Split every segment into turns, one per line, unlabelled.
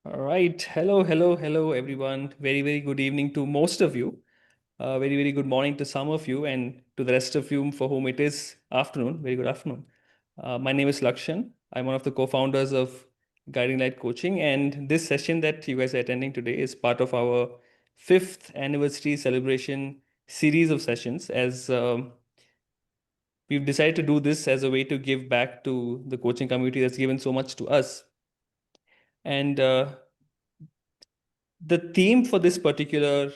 All right. Hello, everyone. Very, very good evening to most of you. Very, very good morning to some of you, and to the rest of you for whom it is afternoon. Very good afternoon. My name is Lakshan. I'm one of the co-founders of Guiding Light Coaching, and this session that you guys are attending today is part of our fifth anniversary celebration series of sessions. As we've decided to do this as a way to give back to the coaching community that's given so much to us. And the theme for this particular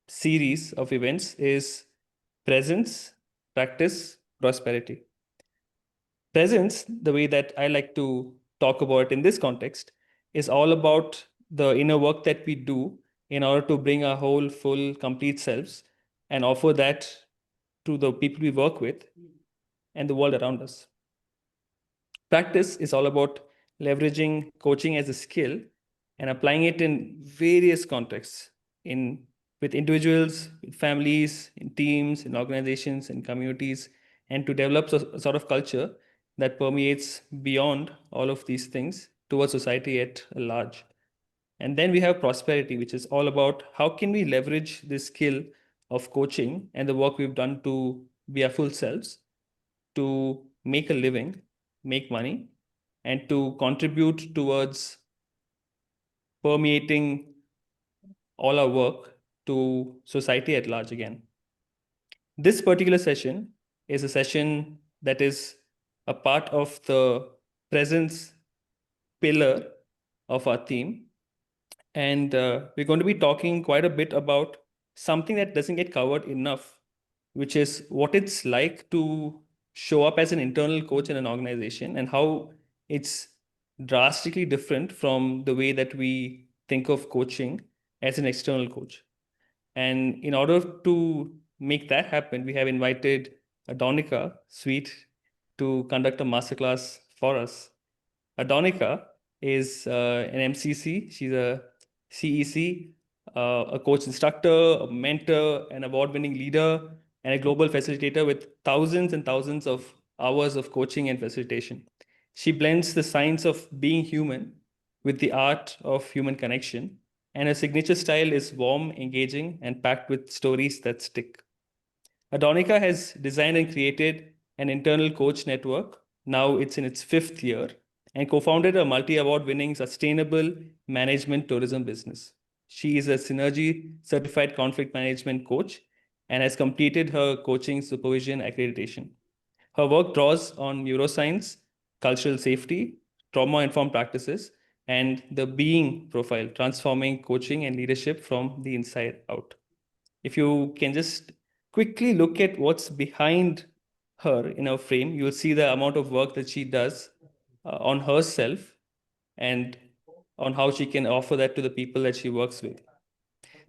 series of events is presence, practice, prosperity. Presence, the way that I like to talk about in this context, is all about the inner work that we do in order to bring our whole, full, complete selves and offer that to the people we work with and the world around us. Practice is all about leveraging coaching as a skill and applying it in various contexts in with individuals, with families, in teams, in organizations, in communities, and to develop a sort of culture that permeates beyond all of these things towards society at large. And then we have prosperity, which is all about how can we leverage this skill of coaching and the work we've done to be our full selves to make a living, make money, and to contribute towards permeating all our work to society at large again. This particular session is a session that is a part of the presence pillar of our theme. And we're going to be talking quite a bit about something that doesn't get covered enough, which is what it's like to show up as an internal coach in an organization and how it's drastically different from the way that we think of coaching as an external coach. And in order to make that happen, we have invited Adonica Suite to conduct a masterclass for us. Adonica is an MCC. She's a CEC, a coach instructor, a mentor, an award-winning leader, and a global facilitator with thousands and thousands of hours of coaching and facilitation. She blends the science of being human with the art of human connection, and her signature style is warm, engaging, and packed with stories that stick. Adonica has designed and created an internal coach network. Now it's in its fifth year, and co founded a multi award winning sustainable management tourism business. She is a Synergy certified conflict management coach and has completed her coaching supervision accreditation. Her work draws on neuroscience, cultural safety, trauma informed practices, and the being profile, transforming coaching and leadership from the inside out. If you can just quickly look at what's behind her in her frame, you'll see the amount of work that she does on herself and on how she can offer that to the people that she works with.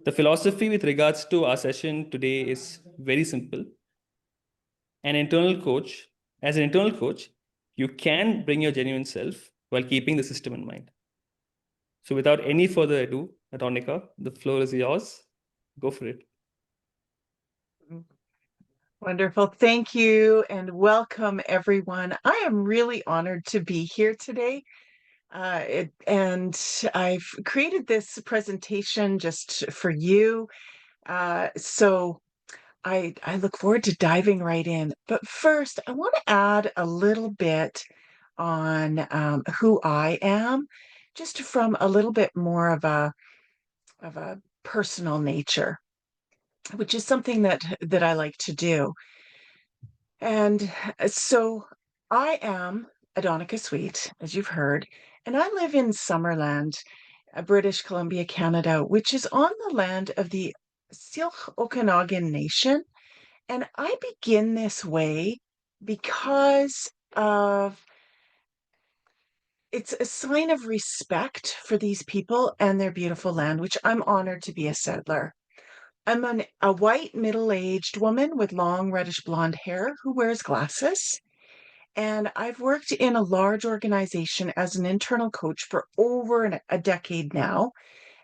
The philosophy with regards to our session today is very simple. An internal coach, as an internal coach, you can bring your genuine self while keeping the system in mind. So without any further ado, Atonica, the floor is yours. Go for it.
Wonderful. Thank you and welcome, everyone. I am really honored to be here today. And I've created this presentation just for you. So I look forward to diving right in. But first, I want to add a little bit on who I am, just from a little bit more of a personal nature, which is something that I like to do. And so I am Adonica Sweet, as you've heard, and I live in Summerland, British Columbia, Canada, which is on the land of the Syilx Okanagan Nation. And I begin this way because of it's a sign of respect for these people and their beautiful land, which I'm honored to be a settler. A white middle-aged woman with long reddish blonde hair who wears glasses. And I've worked in a large organization as an internal coach for over a decade now.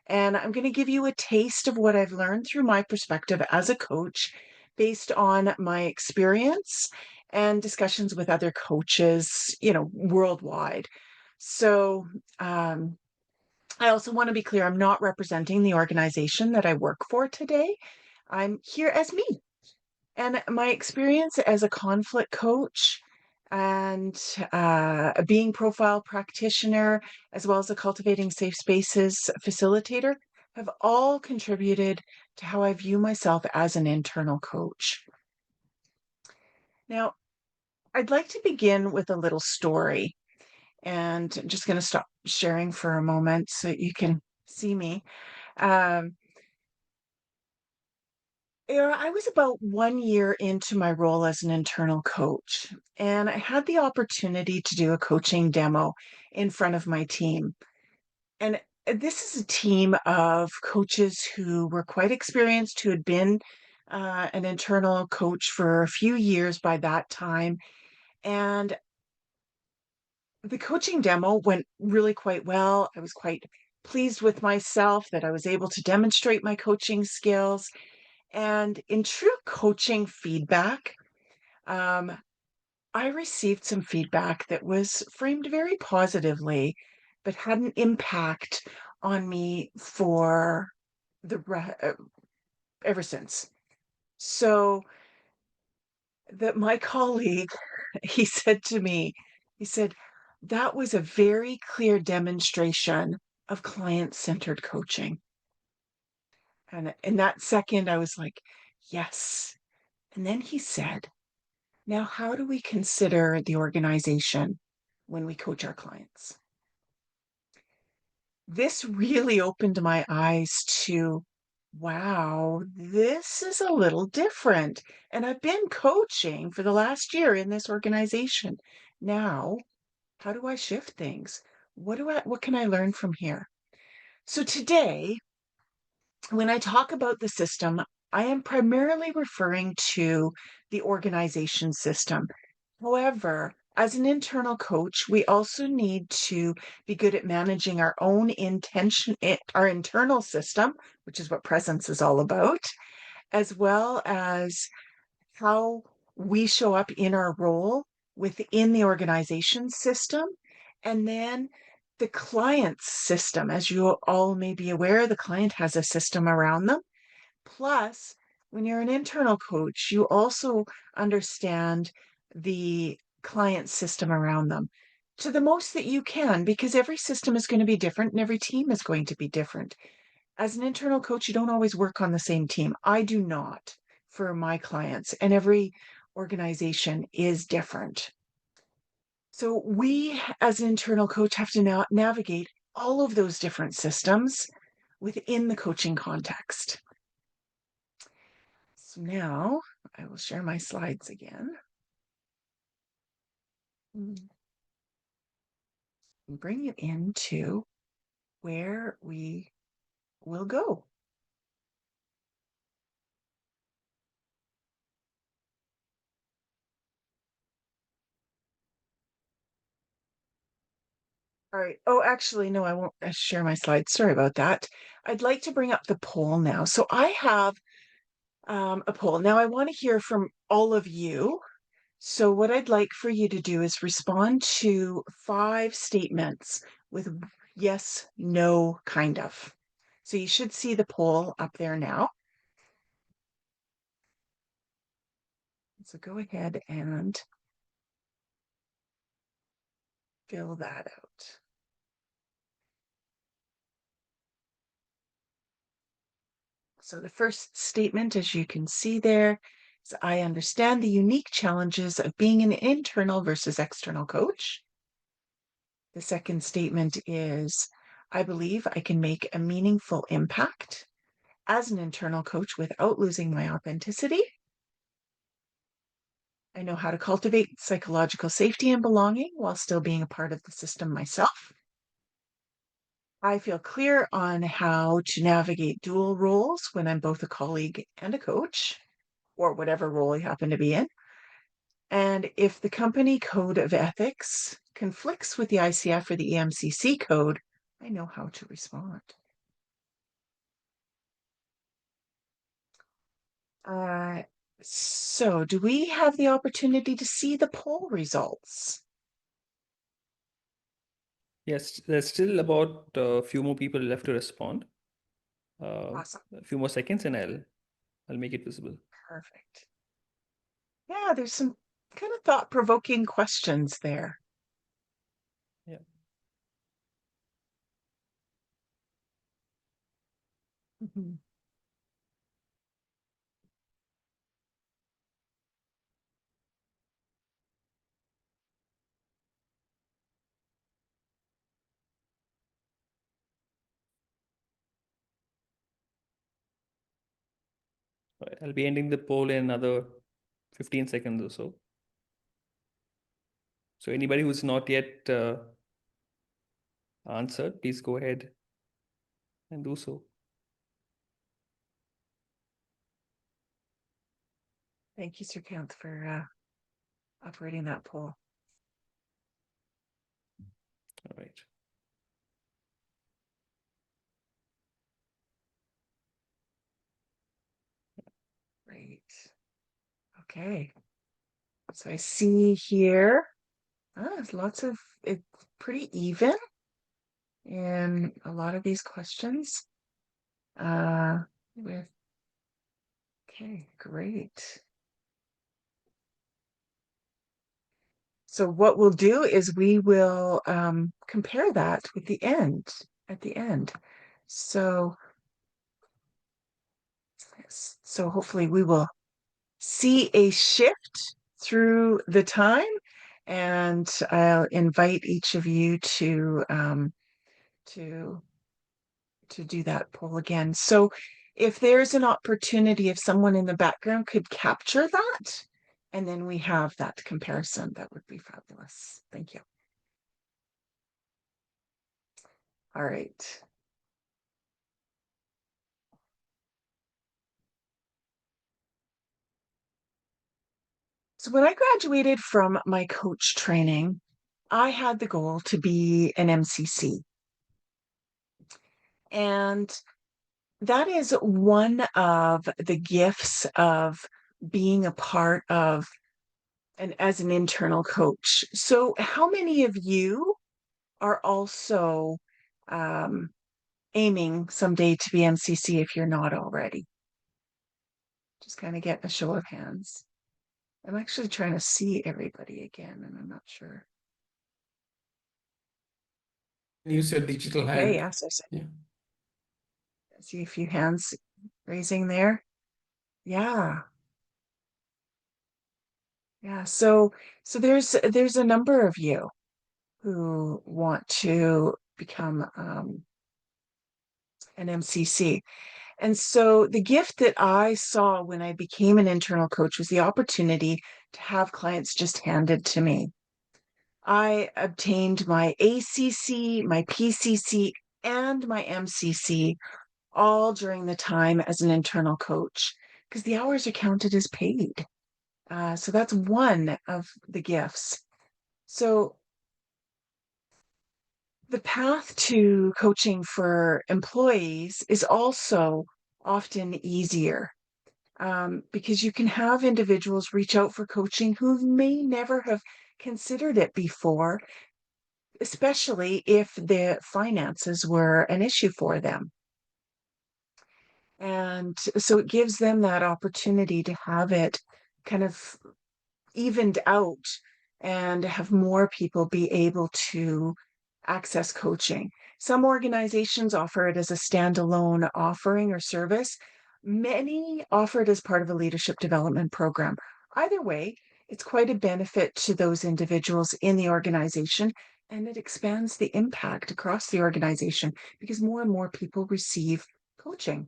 And I'm going to give you a taste of what I've learned through my perspective as a coach based on my experience and discussions with other coaches, worldwide. So, I also want to be clear, I'm not representing the organization that I work for today. I'm here as me. And my experience as a conflict coach and a being profile practitioner, as well as a cultivating safe spaces facilitator, have all contributed to how I view myself as an internal coach. Now, I'd like to begin with a little story, and I'm just going to stop sharing for a moment so you can see me. Um, I was about 1 year into my role as an internal coach, and I had the opportunity to do a coaching demo in front of my team. And this is a team of coaches who were quite experienced, who had been an internal coach for a few years by that time. And the coaching demo went really quite well. I was quite pleased with myself that I was able to demonstrate my coaching skills. And in true coaching feedback, um, I received some feedback that was framed very positively, but had an impact on me for ever since. So that my colleague, he said to me, he said, that was a very clear demonstration of client-centered coaching. And in that second, I was like, yes. And then he said, now, how do we consider the organization when we coach our clients? This really opened my eyes to, wow, this is a little different. And I've been coaching for the last year in this organization. Now, how do I shift things? What can I learn from here? So today, when I talk about the system, I am primarily referring to the organization system. However, as an internal coach, we also need to be good at managing our own our internal system, which is what presence is all about, as well as how we show up in our role within the organization system. And then the client's system, as you all may be aware, the client has a system around them. Plus, when you're an internal coach, you also understand the client system around them to the most that you can, because every system is going to be different and every team is going to be different. As an internal coach, you don't always work on the same team. I do not for my clients, and every organization is different. So we, as an internal coach, have to now navigate all of those different systems within the coaching context. So now I will share my slides again. And bring you into where we will go. All right. Oh, actually, no, I won't share my slides. Sorry about that. I'd like to bring up the poll now. So I have a poll. Now I want to hear from all of you. So what I'd like for you to do is respond to 5 statements with yes, no, kind of. So you should see the poll up there now. So go ahead and fill that out. So the first statement, as you can see there, is I understand the unique challenges of being an internal versus external coach. The second statement is I believe I can make a meaningful impact as an internal coach without losing my authenticity. I know how to cultivate psychological safety and belonging while still being a part of the system myself. I feel clear on how to navigate dual roles when I'm both a colleague and a coach, or whatever role you happen to be in. And if the company code of ethics conflicts with the ICF or the EMCC code, I know how to respond. Uh, so do we have the opportunity to see the poll results?
Yes, there's still about a few more people left to respond.
Awesome.
A few more seconds, and I'll make it visible.
Perfect. Yeah, there's some kind of thought-provoking questions there.
Yeah.
Mhm.
All right. I'll be ending the poll in another 15 seconds or so. So anybody who's not yet answered, please go ahead and do so.
Thank you, Sir Kent, for operating that poll.
All right.
Great. Okay. So I see here, there's lots of, it's pretty even in a lot of these questions. With, okay, great. So what we'll do is we will compare that with the end, at the end. So, so hopefully we will see a shift through the time, and I'll invite each of you to to do that poll again. So if there's an opportunity, if someone in the background could capture that, and then we have that comparison, that would be fabulous. Thank you. All right. So when I graduated from my coach training, I had the goal to be an MCC. And that is one of the gifts of being a part of and as an internal coach. So how many of you are also um, aiming someday to be MCC if you're not already? Just kind of get a show of hands. I'm actually trying to see everybody again, and I'm not sure.
Use your digital
Okay,
hand.
yes,
Yeah.
I see a few hands raising there. Yeah. Yeah. So there's a number of you who want to become an MCC. And so the gift that I saw when I became an internal coach was the opportunity to have clients just handed to me. I obtained my ACC, my PCC, and my MCC all during the time as an internal coach because the hours are counted as paid. So that's one of the gifts. So the path to coaching for employees is also often easier because you can have individuals reach out for coaching who may never have considered it before, especially if the finances were an issue for them. And so it gives them that opportunity to have it kind of evened out and have more people be able to access coaching. Some organizations offer it as a standalone offering or service. Many offer it as part of a leadership development program. Either way, it's quite a benefit to those individuals in the organization, and it expands the impact across the organization because more and more people receive coaching.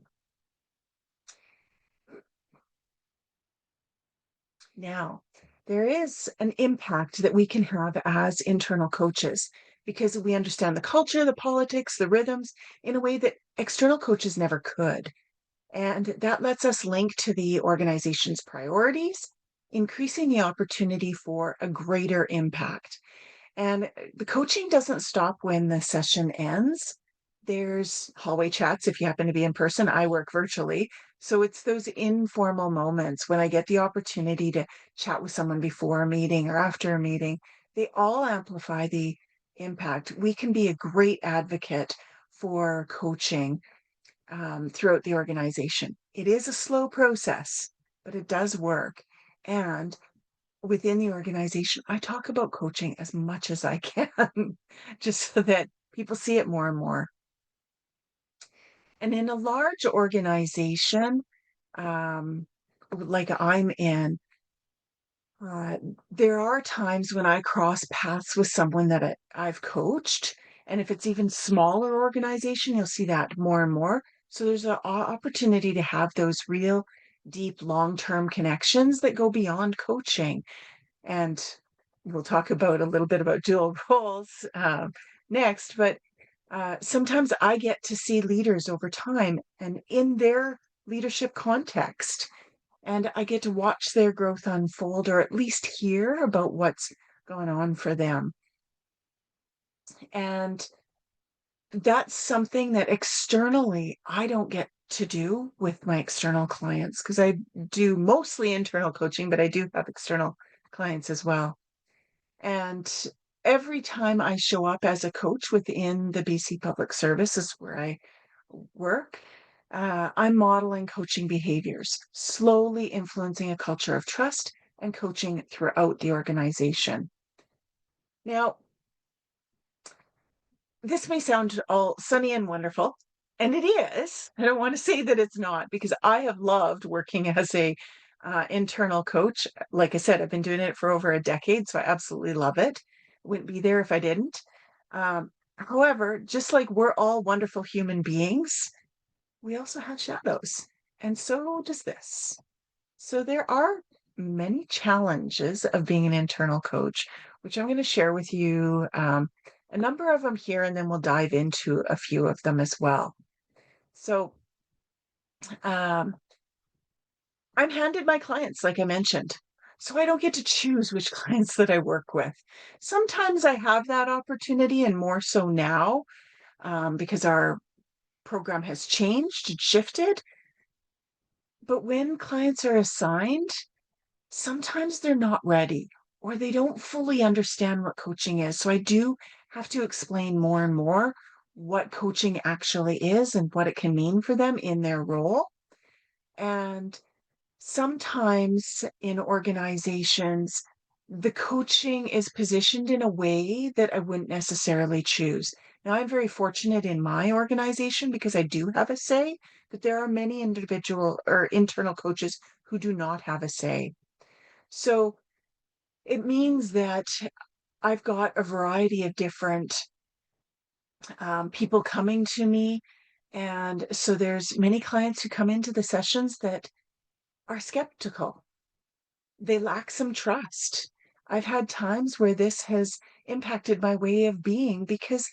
Now, there is an impact that we can have as internal coaches because we understand the culture, the politics, the rhythms in a way that external coaches never could. And that lets us link to the organization's priorities, increasing the opportunity for a greater impact. And the coaching doesn't stop when the session ends. There's hallway chats if you happen to be in person. I work virtually. So it's those informal moments when I get the opportunity to chat with someone before a meeting or after a meeting. They all amplify impact. We can be a great advocate for coaching throughout the organization. It is a slow process, but it does work. And within the organization, I talk about coaching as much as I can, just so that people see it more and more. And in a large organization, like I'm in, uh, there are times when I cross paths with someone that I've coached. And if it's even smaller organization, you'll see that more and more. So there's an opportunity to have those real deep long-term connections that go beyond coaching. And we'll talk about a little bit about dual roles next, but sometimes I get to see leaders over time and in their leadership context, and I get to watch their growth unfold or at least hear about what's going on for them. And that's something that externally I don't get to do with my external clients because I do mostly internal coaching, but I do have external clients as well. And every time I show up as a coach within the BC Public Services where I work, I'm modeling coaching behaviors, slowly influencing a culture of trust and coaching throughout the organization. Now, this may sound all sunny and wonderful, and it is. I don't want to say that it's not because I have loved working as a internal coach. Like I said, I've been doing it for over a decade, so I absolutely love it. Wouldn't be there if I didn't. However, just like we're all wonderful human beings, we also have shadows, and so does this. So there are many challenges of being an internal coach, which I'm going to share with you. A number of them here, and then we'll dive into a few of them as well. So I'm handed my clients, like I mentioned. So I don't get to choose which clients that I work with. Sometimes I have that opportunity, and more so now because our program has changed and shifted. But when clients are assigned, sometimes they're not ready or they don't fully understand what coaching is. So I do have to explain more and more what coaching actually is and what it can mean for them in their role. And sometimes in organizations, the coaching is positioned in a way that I wouldn't necessarily choose. Now, I'm very fortunate in my organization because I do have a say, but there are many individual or internal coaches who do not have a say. So it means that I've got a variety of different people coming to me. And so there's many clients who come into the sessions that are skeptical. They lack some trust. I've had times where this has impacted my way of being because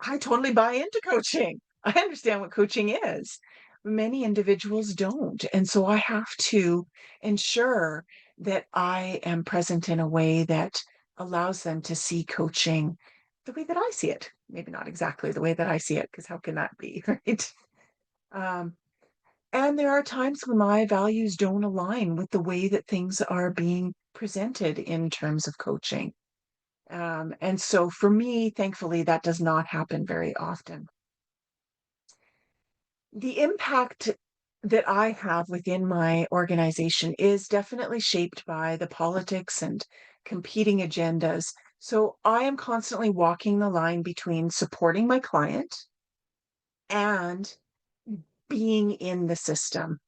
I totally buy into coaching. I understand what coaching is. Many individuals don't. And so I have to ensure that I am present in a way that allows them to see coaching the way that I see it. Maybe not exactly the way that I see it, because how can that be, right? Um, and there are times when my values don't align with the way that things are being presented in terms of coaching. And so for me, thankfully, that does not happen very often. The impact that I have within my organization is definitely shaped by the politics and competing agendas. So I am constantly walking the line between supporting my client and being in the system,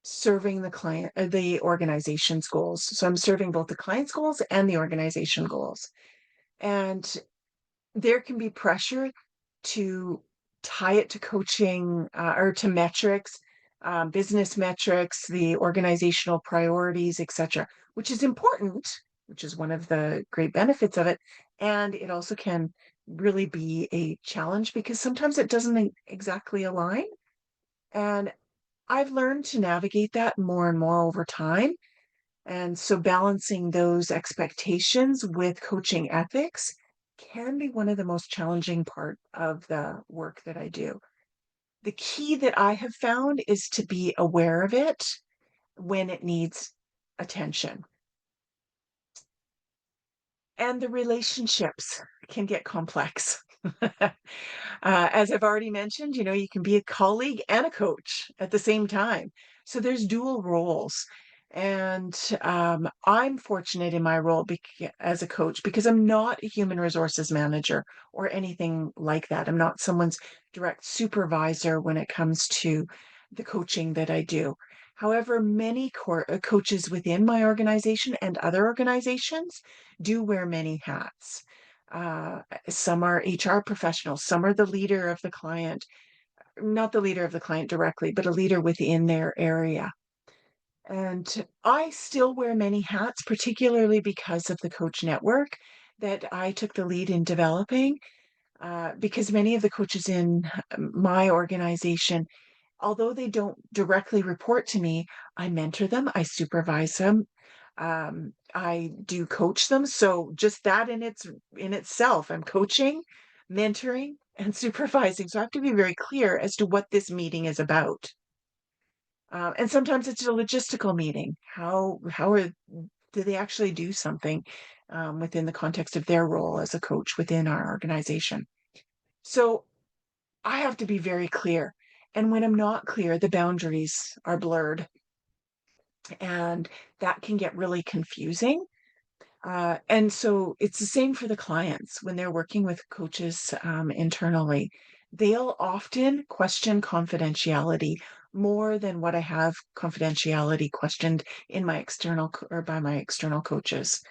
serving the client, the organization's goals. So I'm serving both the client's goals and the organization goals. And there can be pressure to tie it to coaching or to metrics, business metrics, the organizational priorities, etc., which is important, which is one of the great benefits of it. And it also can really be a challenge because sometimes it doesn't exactly align. And I've learned to navigate that more and more over time. And so balancing those expectations with coaching ethics can be one of the most challenging part of the work that I do. The key that I have found is to be aware of it when it needs attention. And the relationships can get complex. As I've already mentioned, you can be a colleague and a coach at the same time. So there's dual roles. And I'm fortunate in my role as a coach because I'm not a human resources manager or anything like that. I'm not someone's direct supervisor when it comes to the coaching that I do. However, many coaches within my organization and other organizations do wear many hats. Some are HR professionals, some are the leader of the client, not the leader of the client directly, but a leader within their area. And I still wear many hats, particularly because of the coach network that I took the lead in developing, because many of the coaches in my organization, although they don't directly report to me, I mentor them, I supervise them, I do coach them. So just that in itself, I'm coaching, mentoring, and supervising. So I have to be very clear as to what this meeting is about. And sometimes it's a logistical meeting. Do they actually do something within the context of their role as a coach within our organization? So I have to be very clear. And when I'm not clear, the boundaries are blurred. And that can get really confusing. And so it's the same for the clients when they're working with coaches internally. They'll often question confidentiality more than what I have confidentiality questioned in my or by my external coaches.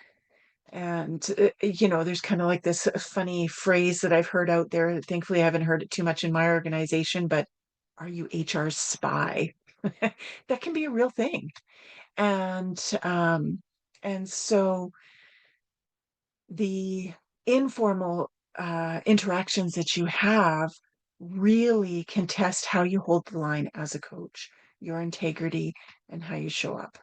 And, there's kind of like this funny phrase that I've heard out there. Thankfully, I haven't heard it too much in my organization, but are you HR's spy? That can be a real thing. And so the informal interactions that you have really can test how you hold the line as a coach, your integrity, and how you show up.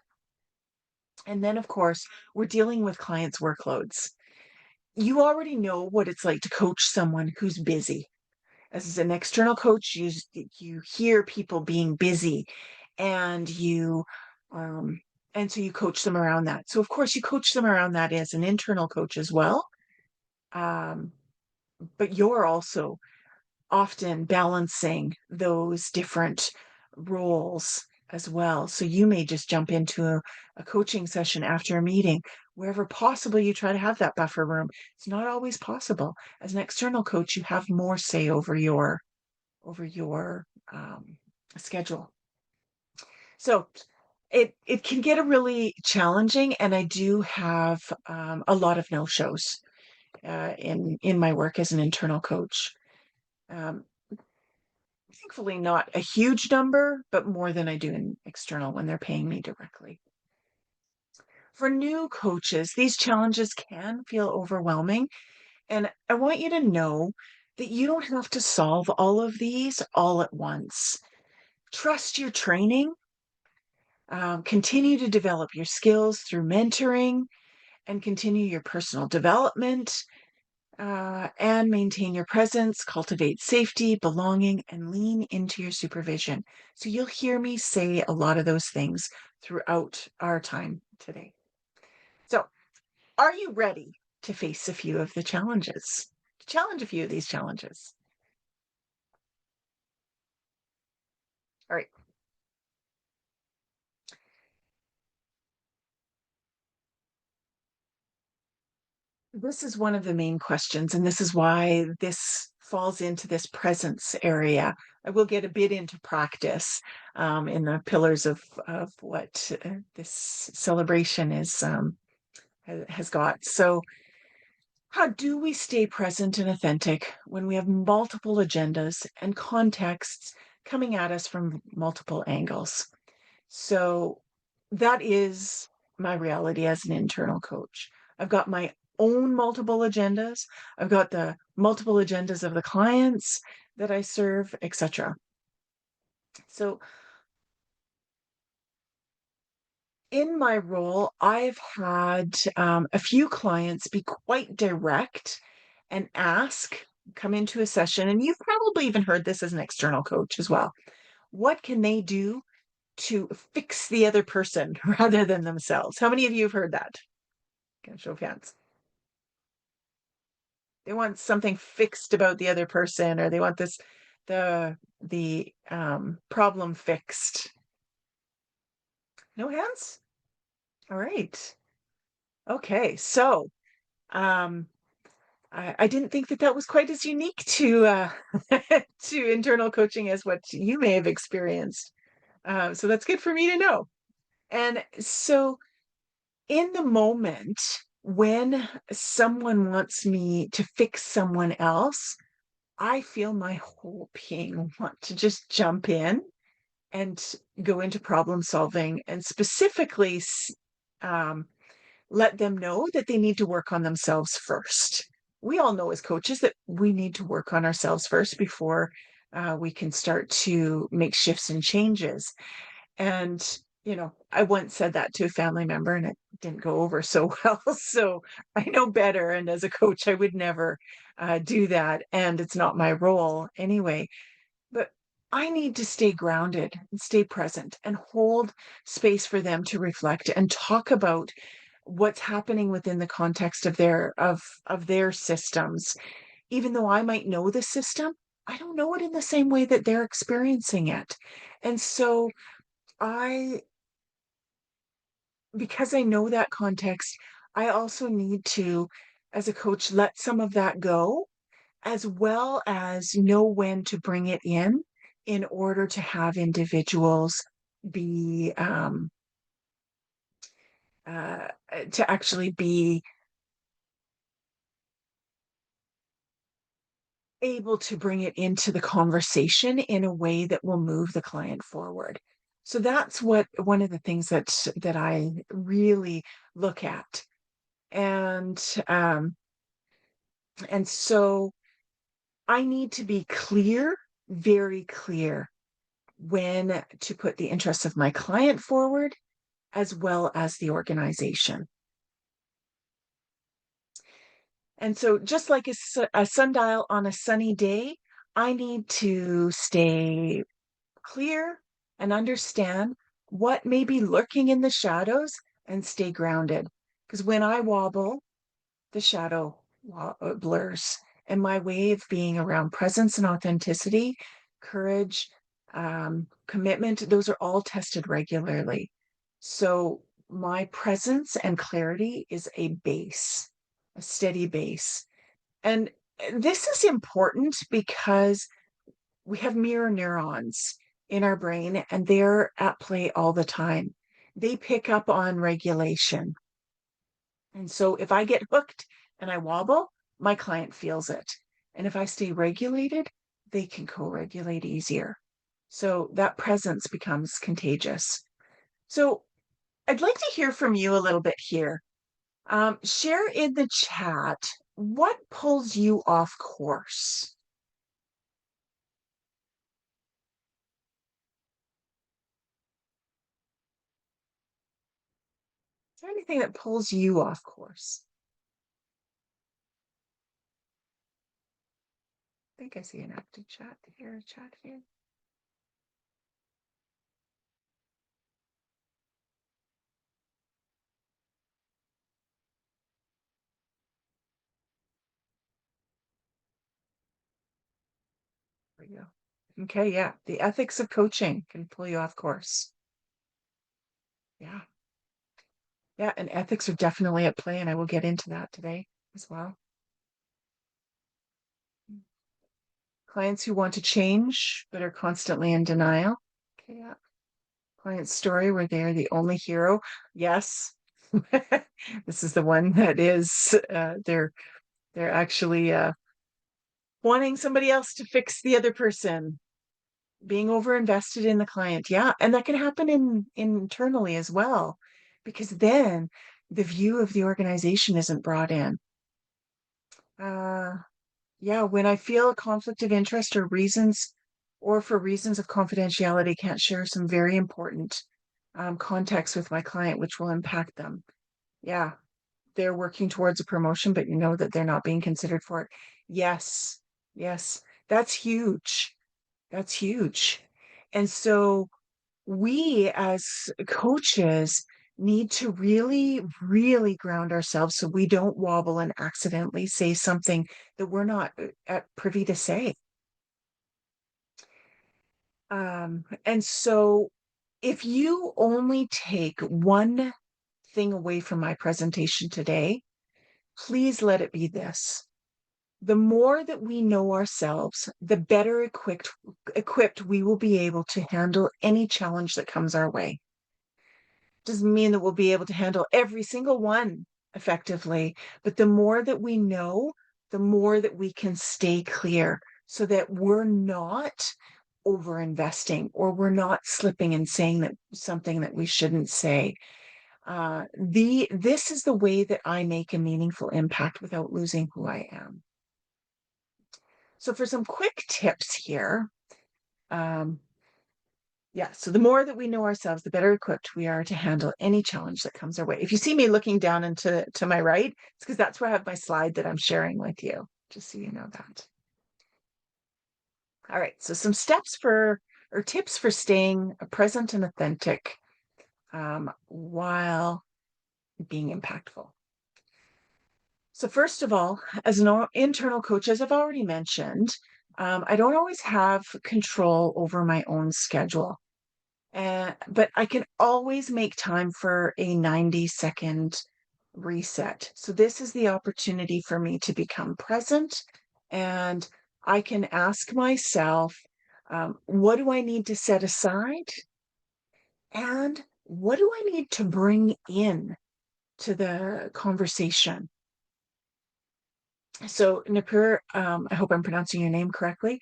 And then, of course, we're dealing with clients' workloads. You already know what it's like to coach someone who's busy. As an external coach, you hear people being busy, and um, so you coach them around that. So of course you coach them around that as an internal coach as well. Um, but you're also often balancing those different roles as well. So you may just jump into a coaching session after a meeting. Wherever possible, you try to have that buffer room. It's not always possible. As an external coach, you have more say over your schedule. So it can get a really challenging, and I do have a lot of no-shows in my work as an internal coach. Um, Thankfully, not a huge number, but more than I do in external when they're paying me directly. For new coaches, these challenges can feel overwhelming. And I want you to know that you don't have to solve all of these all at once. Trust your training, continue to develop your skills through mentoring, and continue your personal development, and maintain your presence, cultivate safety, belonging, and lean into your supervision. So you'll hear me say a lot of those things throughout our time today. So, are you ready to face a few of the challenges? Challenge a few of these challenges. All right. This is one of the main questions, and this is why this falls into this presence area. I will get a bit into practice in the pillars of what this celebration has got. So, how do we stay present and authentic when we have multiple agendas and contexts coming at us from multiple angles? So that is my reality as an internal coach. I've got my own multiple agendas. I've got the multiple agendas of the clients that I serve, etc. So in my role, I've had a few clients be quite direct and come into a session, and you've probably even heard this as an external coach as well. What can they do to fix the other person rather than themselves? How many of you have heard that? Can show of hands. They want something fixed about the other person, or they want the problem fixed. No hands? All right. Okay, so I didn't think that was quite as unique to to internal coaching as what you may have experienced. So that's good for me to know. And so in the moment when someone wants me to fix someone else, I feel my whole being want to just jump in and go into problem solving and specifically um, let them know that they need to work on themselves first. We all know as coaches that we need to work on ourselves first before we can start to make shifts and changes. And, I once said that to a family member and it didn't go over so well. So I know better. And as a coach, I would never do that. And it's not my role anyway. But I need to stay grounded and stay present and hold space for them to reflect and talk about what's happening within the context of their systems. Even though I might know the system, I don't know it in the same way that they're experiencing it. And so I because I know that context, I also need to, as a coach, let some of that go, as well as know when to bring it in order to have individuals be uh, to actually be able to bring it into the conversation in a way that will move the client forward. So that's what one of the things that I really look at. And and so I need to be clear, very clear, when to put the interests of my client forward as well as the organization. And so, just like a sundial on a sunny day, I need to stay clear and understand what may be lurking in the shadows and stay grounded. Because when I wobble, the shadow blurs. And my way of being around presence and authenticity, courage, commitment, those are all tested regularly. So my presence and clarity is a base, a steady base. And this is important because we have mirror neurons in our brain and they're at play all the time. They pick up on regulation. And so if I get hooked and I wobble, my client feels it. And if I stay regulated, they can co regulate easier. So that presence becomes contagious. So I'd like to hear from you a little bit here. Share in the chat what pulls you off course. Is there anything that pulls you off course? I think I see an active chat here. Chat here. There we go. Okay, yeah. The ethics of coaching can pull you off course. Yeah. Yeah, and ethics are definitely at play, and I will get into that today as well. Clients who want to change but are constantly in denial. Okay, yeah. Client story where they are the only hero. Yes. This is the one that is they're actually wanting somebody else to fix the other person, being over invested in the client. Yeah, and that can happen internally as well, because then the view of the organization isn't brought in. Yeah, when I feel a conflict of interest or for reasons of confidentiality, can't share some very important context with my client, which will impact them. Yeah, they're working towards a promotion, but you know that they're not being considered for it. Yes, yes, that's huge. That's huge. And so we as coaches need to really, really ground ourselves so we don't wobble and accidentally say something that we're not privy to say. And so if you only take one thing away from my presentation today, please let it be this. The more that we know ourselves, the better equipped we will be able to handle any challenge that comes our way. Doesn't mean that we'll be able to handle every single one effectively, but the more that we know, the more that we can stay clear so that we're not over investing or we're not slipping and saying that something that we shouldn't say. This is the way that I make a meaningful impact without losing who I am. So for some quick tips here, so the more that we know ourselves, the better equipped we are to handle any challenge that comes our way. If you see me looking down and to my right, it's because that's where I have my slide that I'm sharing with you, just so you know that. All right, so some tips for staying present and authentic while being impactful. So first of all, as an internal coach, as I've already mentioned, I don't always have control over my own schedule. But I can always make time for a 90-second reset. So this is the opportunity for me to become present, and I can ask myself, what do I need to set aside? And what do I need to bring in to the conversation? So Nipur, I hope I'm pronouncing your name correctly.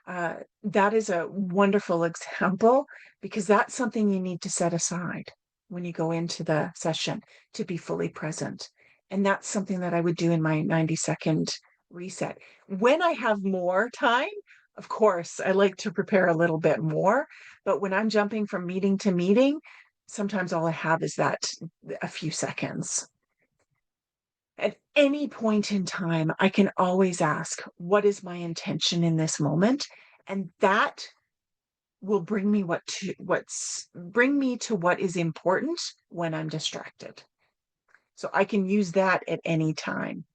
That is a wonderful example because that's something you need to set aside when you go into the session to be fully present. And that's something that I would do in my 90-second reset. When I have more time, of course, I like to prepare a little bit more. But when I'm jumping from meeting to meeting, sometimes all I have is that a few seconds. At any point in time, I can always ask, what is my intention in this moment? And that will bring me bring me to what is important when I'm distracted. So I can use that at any time.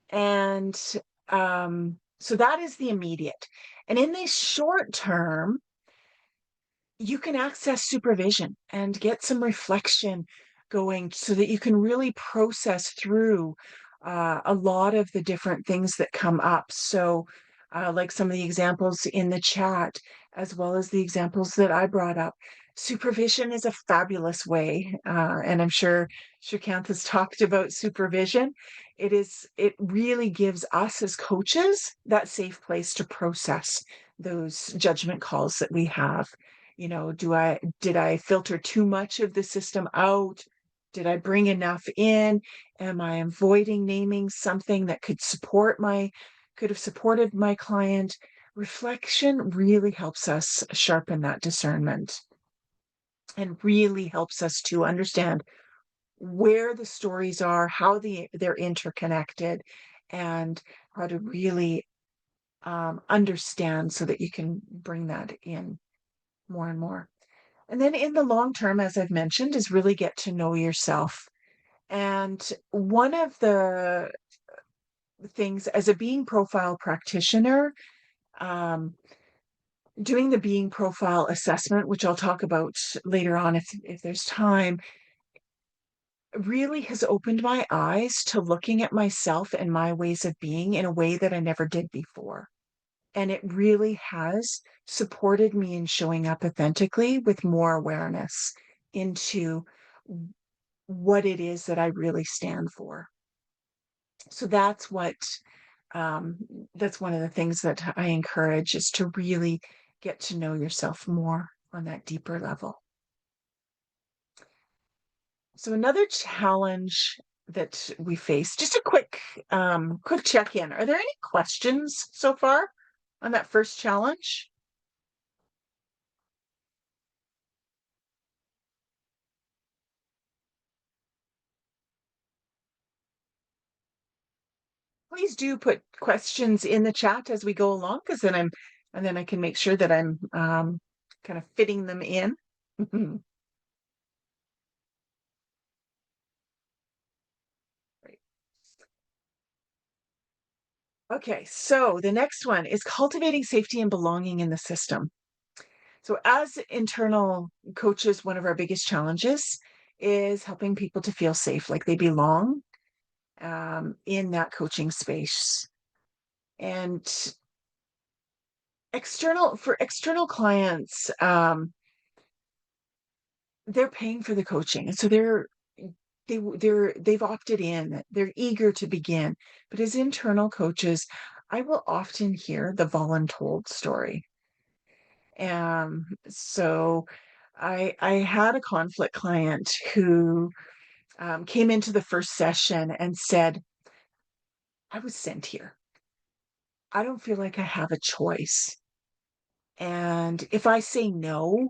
And so that is the immediate. And in the short term, you can access supervision and get some reflection going so that you can really process through a lot of the different things that come up. So, like some of the examples in the chat, as well as the examples that I brought up, supervision is a fabulous way. And I'm sure Shrikant has talked about supervision. It really gives us as coaches that safe place to process those judgment calls that we have. You know, did I filter too much of the system out? Did I bring enough in? Am I avoiding naming something that could have supported my client? Reflection really helps us sharpen that discernment and really helps us to understand where the stories are, how they're interconnected, and how to really understand so that you can bring that in more and more. And then in the long term, as I've mentioned, is really get to know yourself. And one of the things as a being profile practitioner, doing the being profile assessment, which I'll talk about later on if there's time, really has opened my eyes to looking at myself and my ways of being in a way that I never did before. And it really has supported me in showing up authentically with more awareness into what it is that I really stand for. So that's that's one of the things that I encourage is to really get to know yourself more on that deeper level. So another challenge that we face, just a quick check-in. Are there any questions so far on that first challenge? Please do put questions in the chat as we go along, because then I can make sure that I'm kind of fitting them in. Okay, so the next one is cultivating safety and belonging in the system. So, as internal coaches, one of our biggest challenges is helping people to feel safe, like they belong in that coaching space. And external clients, they're paying for the coaching, and so they've opted in. They're eager to begin. But as internal coaches, I will often hear the voluntold story. So I had a conflict client who came into the first session and said, I was sent here. I don't feel like I have a choice. And if I say no,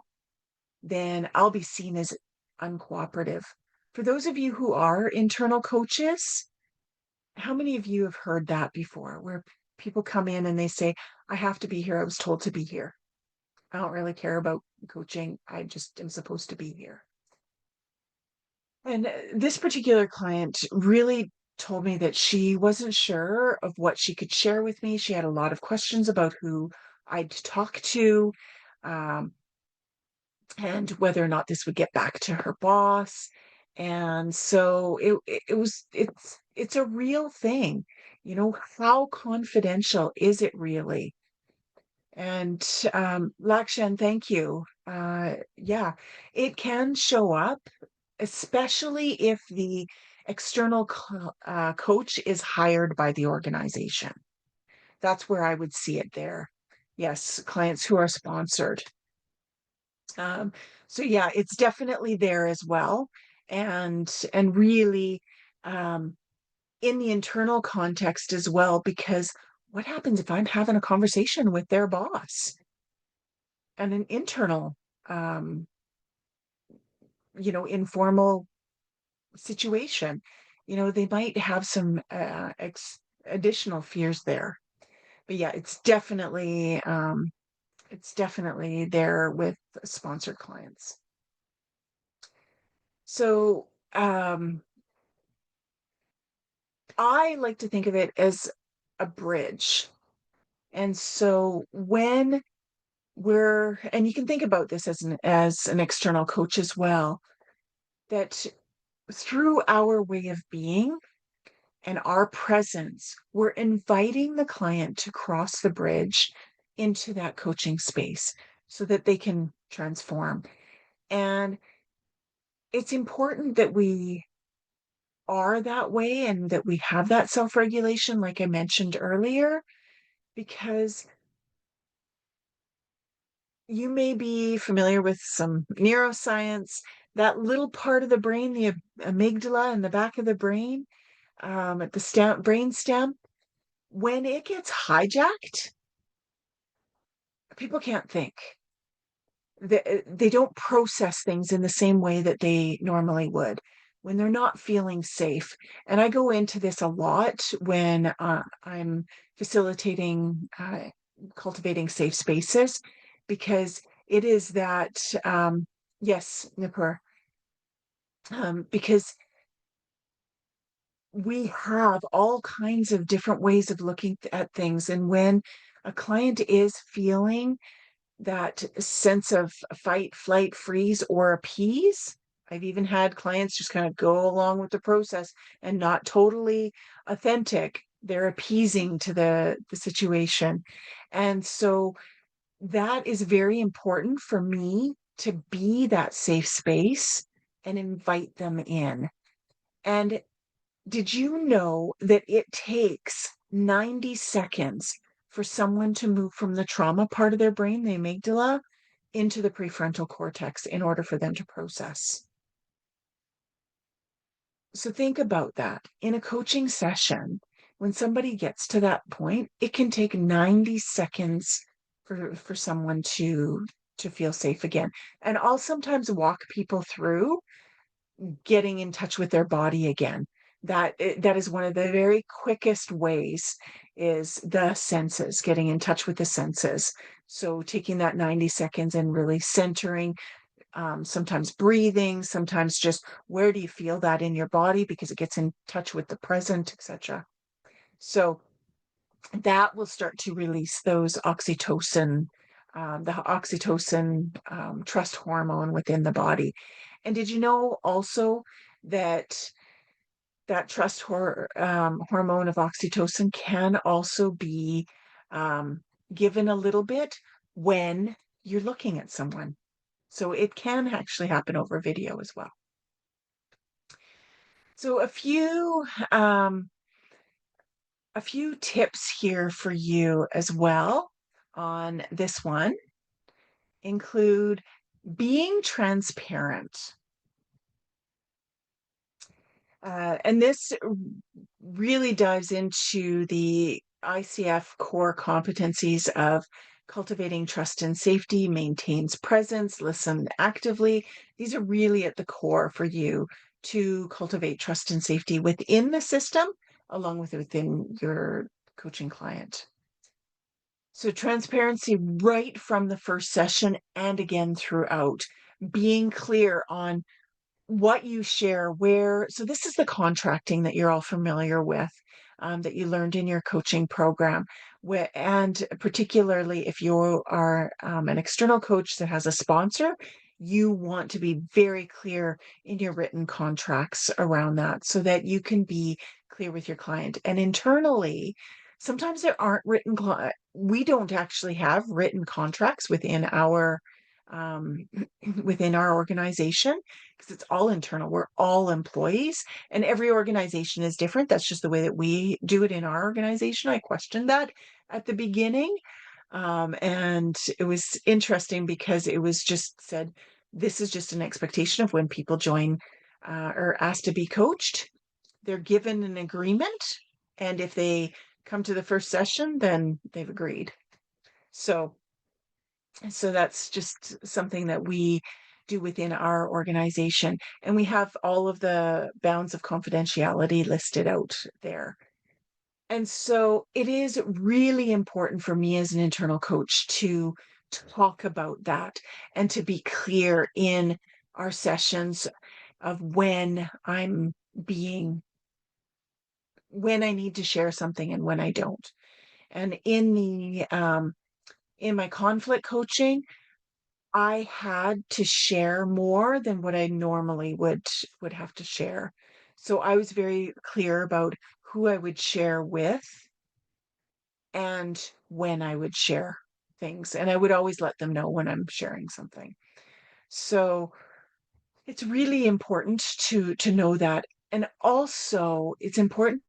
then I'll be seen as uncooperative. For those of you who are internal coaches, how many of you have heard that before, where people come in and they say, I have to be here. I was told to be here. I don't really care about coaching. I just am supposed to be here. And this particular client really told me that she wasn't sure of what she could share with me. She had a lot of questions about who I'd talk to, um, and whether or not this would get back to her boss. And so it's a real thing. You know, how confidential is it really? And Lakshan, thank you. Yeah, it can show up, especially if the external coach is hired by the organization. That's where I would see it there. Yes, clients who are sponsored. So yeah, it's definitely there as well. And really in the internal context as well, because what happens if I'm having a conversation with their boss and an internal informal situation? They might have some additional fears there. But yeah, it's definitely there with sponsored clients. So I like to think of it as a bridge. And so when and you can think about this as an external coach as well, that through our way of being and our presence, we're inviting the client to cross the bridge into that coaching space so that they can transform. And it's important that we are that way and that we have that self-regulation, like I mentioned earlier, because you may be familiar with some neuroscience. That little part of the brain, the amygdala in the back of the brain, at the brain stem, when it gets hijacked, people can't think. They don't process things in the same way that they normally would when they're not feeling safe. And I go into this a lot when I'm facilitating cultivating safe spaces, because it is that, yes, Nipur, because we have all kinds of different ways of looking at things. And when a client is feeling that sense of fight, flight, freeze, or appease, I've even had clients just kind of go along with the process and not totally authentic. They're appeasing to the situation. And so that is very important for me to be that safe space and invite them in. And did you know that it takes 90 seconds for someone to move from the trauma part of their brain, the amygdala, into the prefrontal cortex in order for them to process? So think about that. In a coaching session, when somebody gets to that point, it can take 90 seconds for someone to feel safe again. And I'll sometimes walk people through getting in touch with their body again. That is one of the very quickest ways, is the senses, getting in touch with the senses. So taking that 90 seconds and really centering, sometimes breathing, sometimes just where do you feel that in your body, because it gets in touch with the present, etc. So that will start to release those oxytocin, trust hormone within the body. And did you know also that trust hormone of oxytocin can also be given a little bit when you're looking at someone? So it can actually happen over video as well. So a few tips here for you as well on this one include being transparent. And this really dives into the ICF core competencies of cultivating trust and safety, maintains presence, listen actively. These are really at the core for you to cultivate trust and safety within the system, along with within your coaching client. So transparency right from the first session and again throughout, being clear on what you share, where. So this is the contracting that you're all familiar with, that you learned in your coaching program. And particularly if you are an external coach that has a sponsor, you want to be very clear in your written contracts around that so that you can be clear with your client. And internally, sometimes there aren't we don't actually have written contracts within our within our organization, because it's all internal. We're all employees, and every organization is different. That's just the way that we do it in our organization. I questioned that at the beginning. And it was interesting because it was just said, this is just an expectation of when people join or asked to be coached. They're given an agreement. And if they come to the first session, then they've agreed. So that's just something that we do within our organization. And we have all of the bounds of confidentiality listed out there. And so it is really important for me as an internal coach to talk about that and to be clear in our sessions of when I need to share something and when I don't. And in my conflict coaching, I had to share more than what I normally would have to share. So I was very clear about who I would share with and when I would share things. And I would always let them know when I'm sharing something. So it's really important to know that. And also it's important.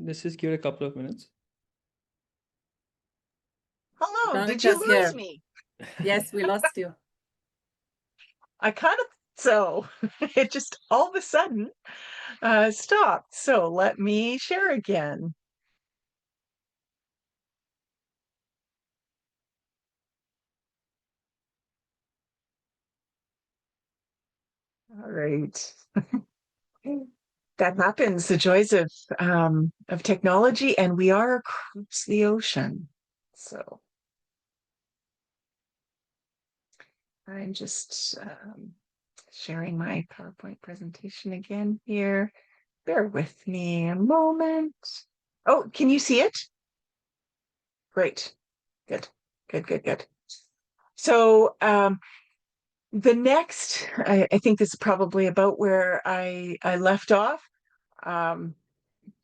Let's just give it a couple of minutes.
Hello, did you
Adonica's
lose
here.
me?
Yes, we lost you.
I kind of, so it just all of a sudden stopped. So let me share again. All right. That happens, the joys of technology, and we are across the ocean. So I'm just sharing my PowerPoint presentation again here. Bear with me a moment. Oh, can you see it? Great. Good. Good. So the next, I think this is probably about where I left off.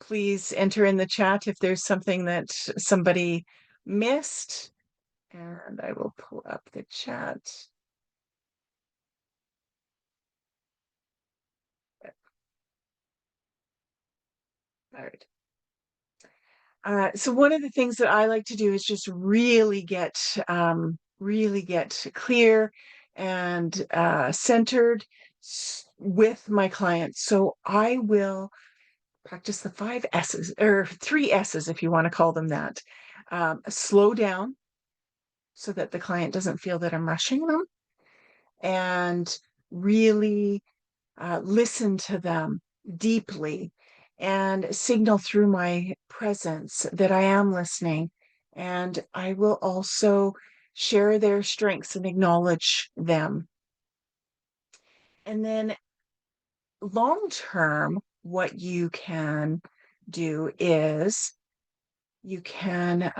Please enter in the chat if there's something that somebody missed, and I will pull up the chat. All right. So one of the things that I like to do is just really get clear and centered with my clients. So I will practice the 5 S's, or 3 S's, if you want to call them that. Slow down so that the client doesn't feel that I'm rushing them, and really listen to them deeply and signal through my presence that I am listening. And I will also share their strengths and acknowledge them. And then long term, what you can do is you can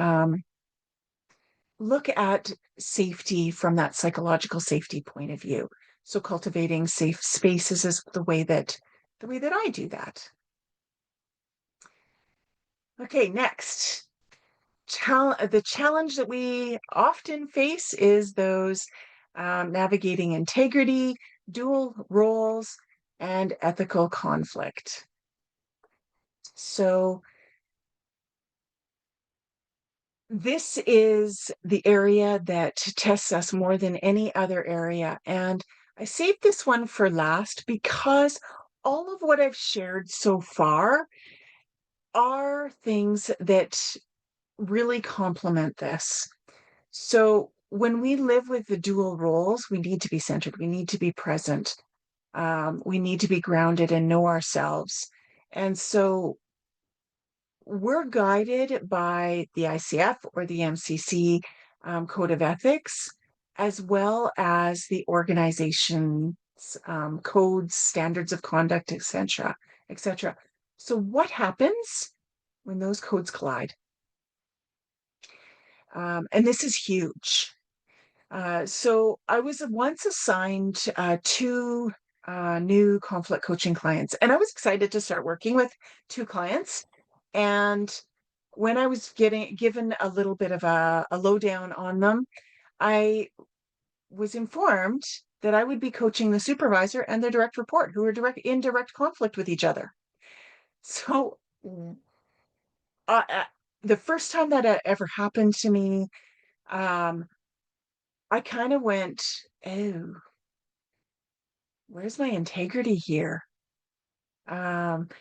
look at safety from that psychological safety point of view. So cultivating safe spaces is the way that I do that. Okay, next. The challenge that we often face is those navigating integrity, dual roles, and ethical conflict. So this is the area that tests us more than any other area. And I saved this one for last because all of what I've shared so far are things that really complement this. So when we live with the dual roles, we need to be centered, we need to be present, we need to be grounded and know ourselves. And so we're guided by the ICF or the MCC Code of Ethics, as well as the organization's codes, standards of conduct, etc., etc. So what happens when those codes collide? And this is huge. So I was once assigned two new conflict coaching clients, and I was excited to start working with two clients. And when I was given a little bit of a lowdown on them, I was informed that I would be coaching the supervisor and their direct report, who are in direct conflict with each other. So the first time that ever happened to me, I kind of went, oh, where's my integrity here? And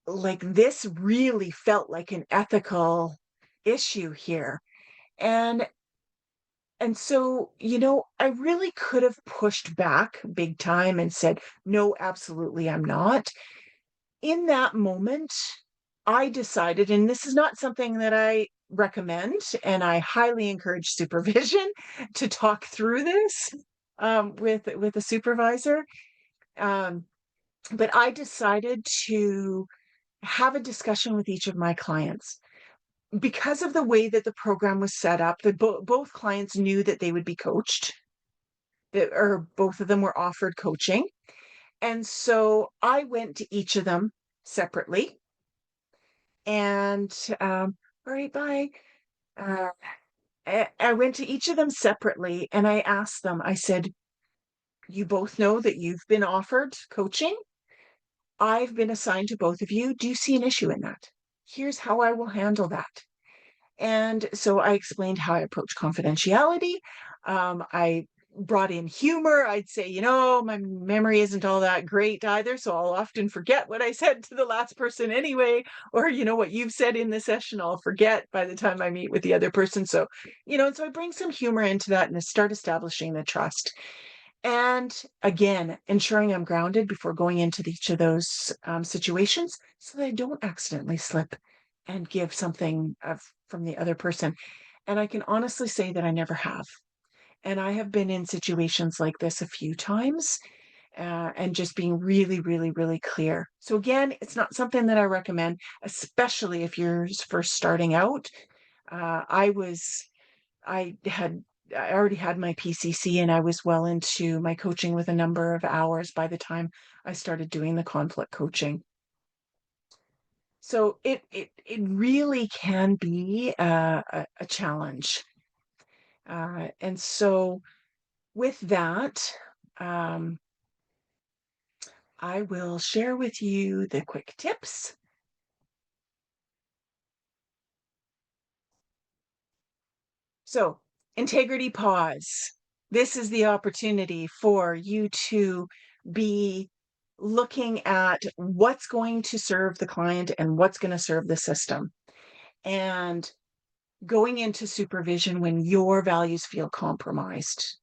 like this really felt like an ethical issue here. And so, I really could have pushed back big time and said, no, absolutely, I'm not. In that moment, I decided, and this is not something that I recommend, and I highly encourage supervision to talk through this with a supervisor. But I decided to have a discussion with each of my clients. Because of the way that the program was set up, both clients knew that they would be coached, or both of them were offered coaching. And so I went to each of them separately and, all right, bye. I went to each of them separately and I asked them, I said, you both know that you've been offered coaching. I've been assigned to both of you. Do you see an issue in that? Here's how I will handle that. And so I explained how I approach confidentiality. I brought in humor. I'd say, my memory isn't all that great either, so I'll often forget what I said to the last person anyway, or what you've said in the session, I'll forget by the time I meet with the other person. So, and so I bring some humor into that and start establishing the trust. And again, ensuring I'm grounded before going into each of those situations so that I don't accidentally slip and give something from the other person. And I can honestly say that I never have. And I have been in situations like this a few times and just being really, really, really clear. So again, it's not something that I recommend, especially if you're first starting out. I already had my PCC and I was well into my coaching with a number of hours by the time I started doing the conflict coaching. So it really can be a challenge. And so with that, I will share with you the quick tips. So integrity pause. This is the opportunity for you to be looking at what's going to serve the client and what's going to serve the system. And going into supervision when your values feel compromised.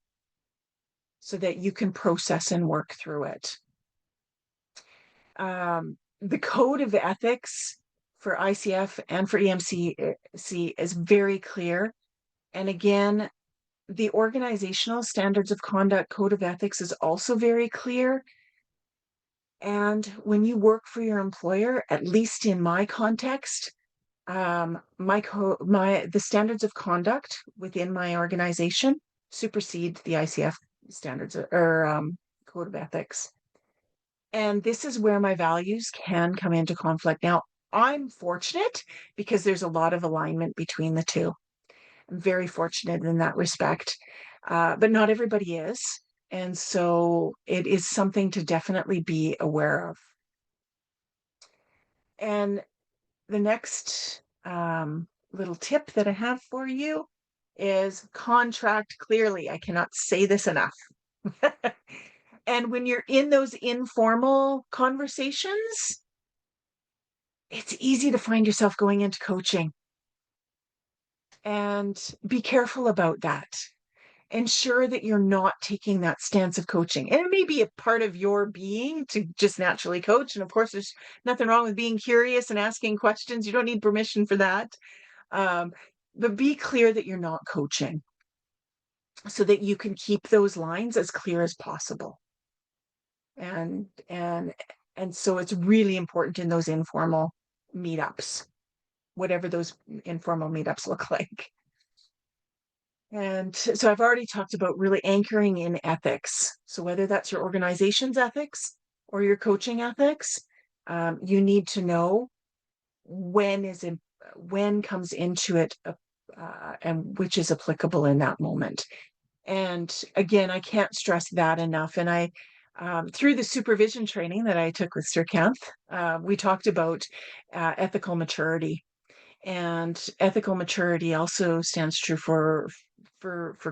so that you can process and work through it. The code of ethics for ICF and for EMC is very clear. And again, the organizational standards of conduct code of ethics is also very clear. And when you work for your employer, at least in my context, the standards of conduct within my organization supersede the ICF standards or code of ethics. And this is where my values can come into conflict. Now, I'm fortunate because there's a lot of alignment between the two. I'm very fortunate in that respect, but not everybody is. And so it is something to definitely be aware of. And the next little tip that I have for you is contract clearly. I cannot say this enough. And when you're in those informal conversations, it's easy to find yourself going into coaching. And be careful about that. Ensure that you're not taking that stance of coaching. And it may be a part of your being to just naturally coach. And of course, there's nothing wrong with being curious and asking questions. You don't need permission for that. But be clear that you're not coaching so that you can keep those lines as clear as possible. And so it's really important in those informal meetups, whatever those informal meetups look like. And so I've already talked about really anchoring in ethics. So whether that's your organization's ethics or your coaching ethics, you need to know when comes into it and which is applicable in that moment. And again, I can't stress that enough. And I, through the supervision training that I took with Srikanth, we talked about ethical maturity. And ethical maturity also stands true for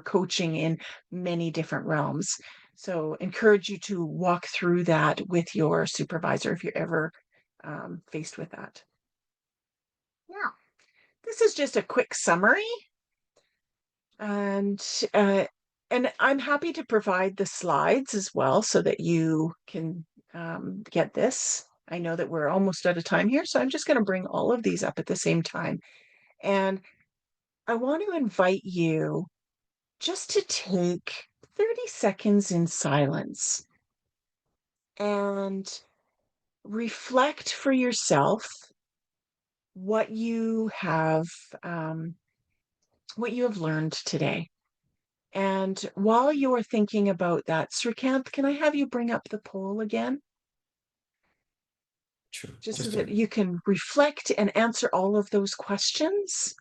coaching in many different realms. So encourage you to walk through that with your supervisor if you're ever faced with that. Now, this is just a quick summary. And I'm happy to provide the slides as well so that you can get this. I know that we're almost out of time here, so I'm just going to bring all of these up at the same time. And I want to invite you just to take 30 seconds in silence and reflect for yourself what you have learned today. And while you're thinking about that, Srikanth, can I have you bring up the poll again?
Sure.
Just so that you can reflect and answer all of those questions.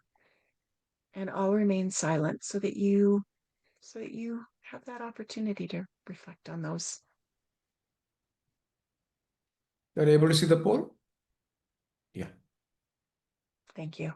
And I'll remain silent so that you have that opportunity to reflect on those.
You're able to see the poll? Yeah.
Thank you.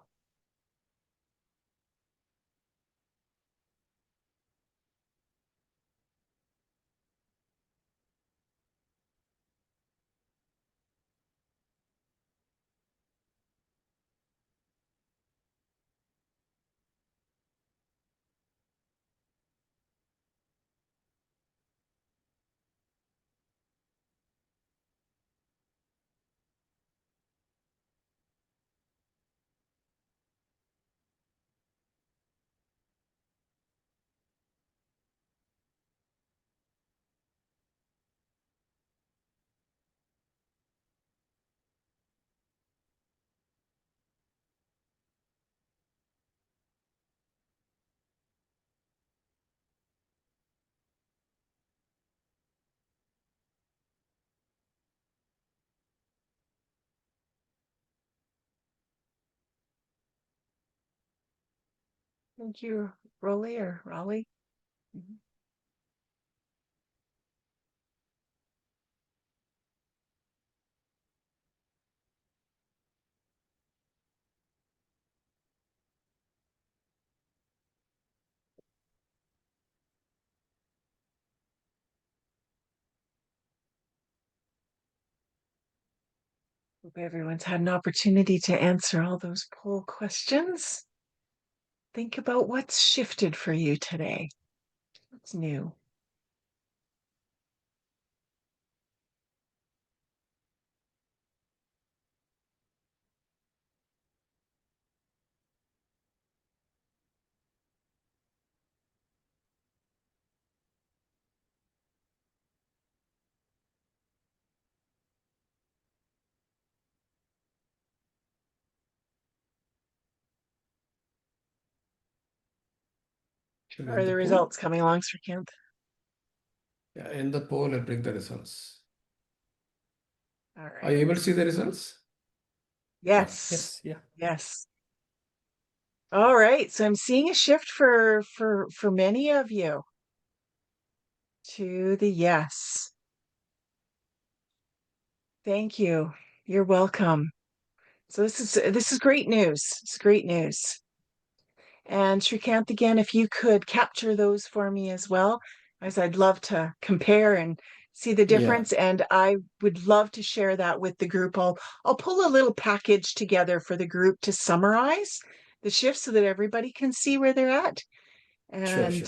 Thank you, Raleigh. Mm-hmm. Hope everyone's had an opportunity to answer all those poll questions. Think about what's shifted for you today. What's new?
Should
Are
end
the
the poll.
results coming along, Srikanth?
Yeah, end the poll and bring the results.
All
Are
right.
you able to see the results?
Yes.
Yes, yeah.
Yes. All right. So I'm seeing a shift for many of you to the yes. Thank you. You're welcome. So this is great news. It's great news. And Srikanth, again, if you could capture those for me as well, as I'd love to compare and see the difference. And I would love to share that with the group. I'll pull a little package together for the group to summarize the shifts so that everybody can see where they're at. And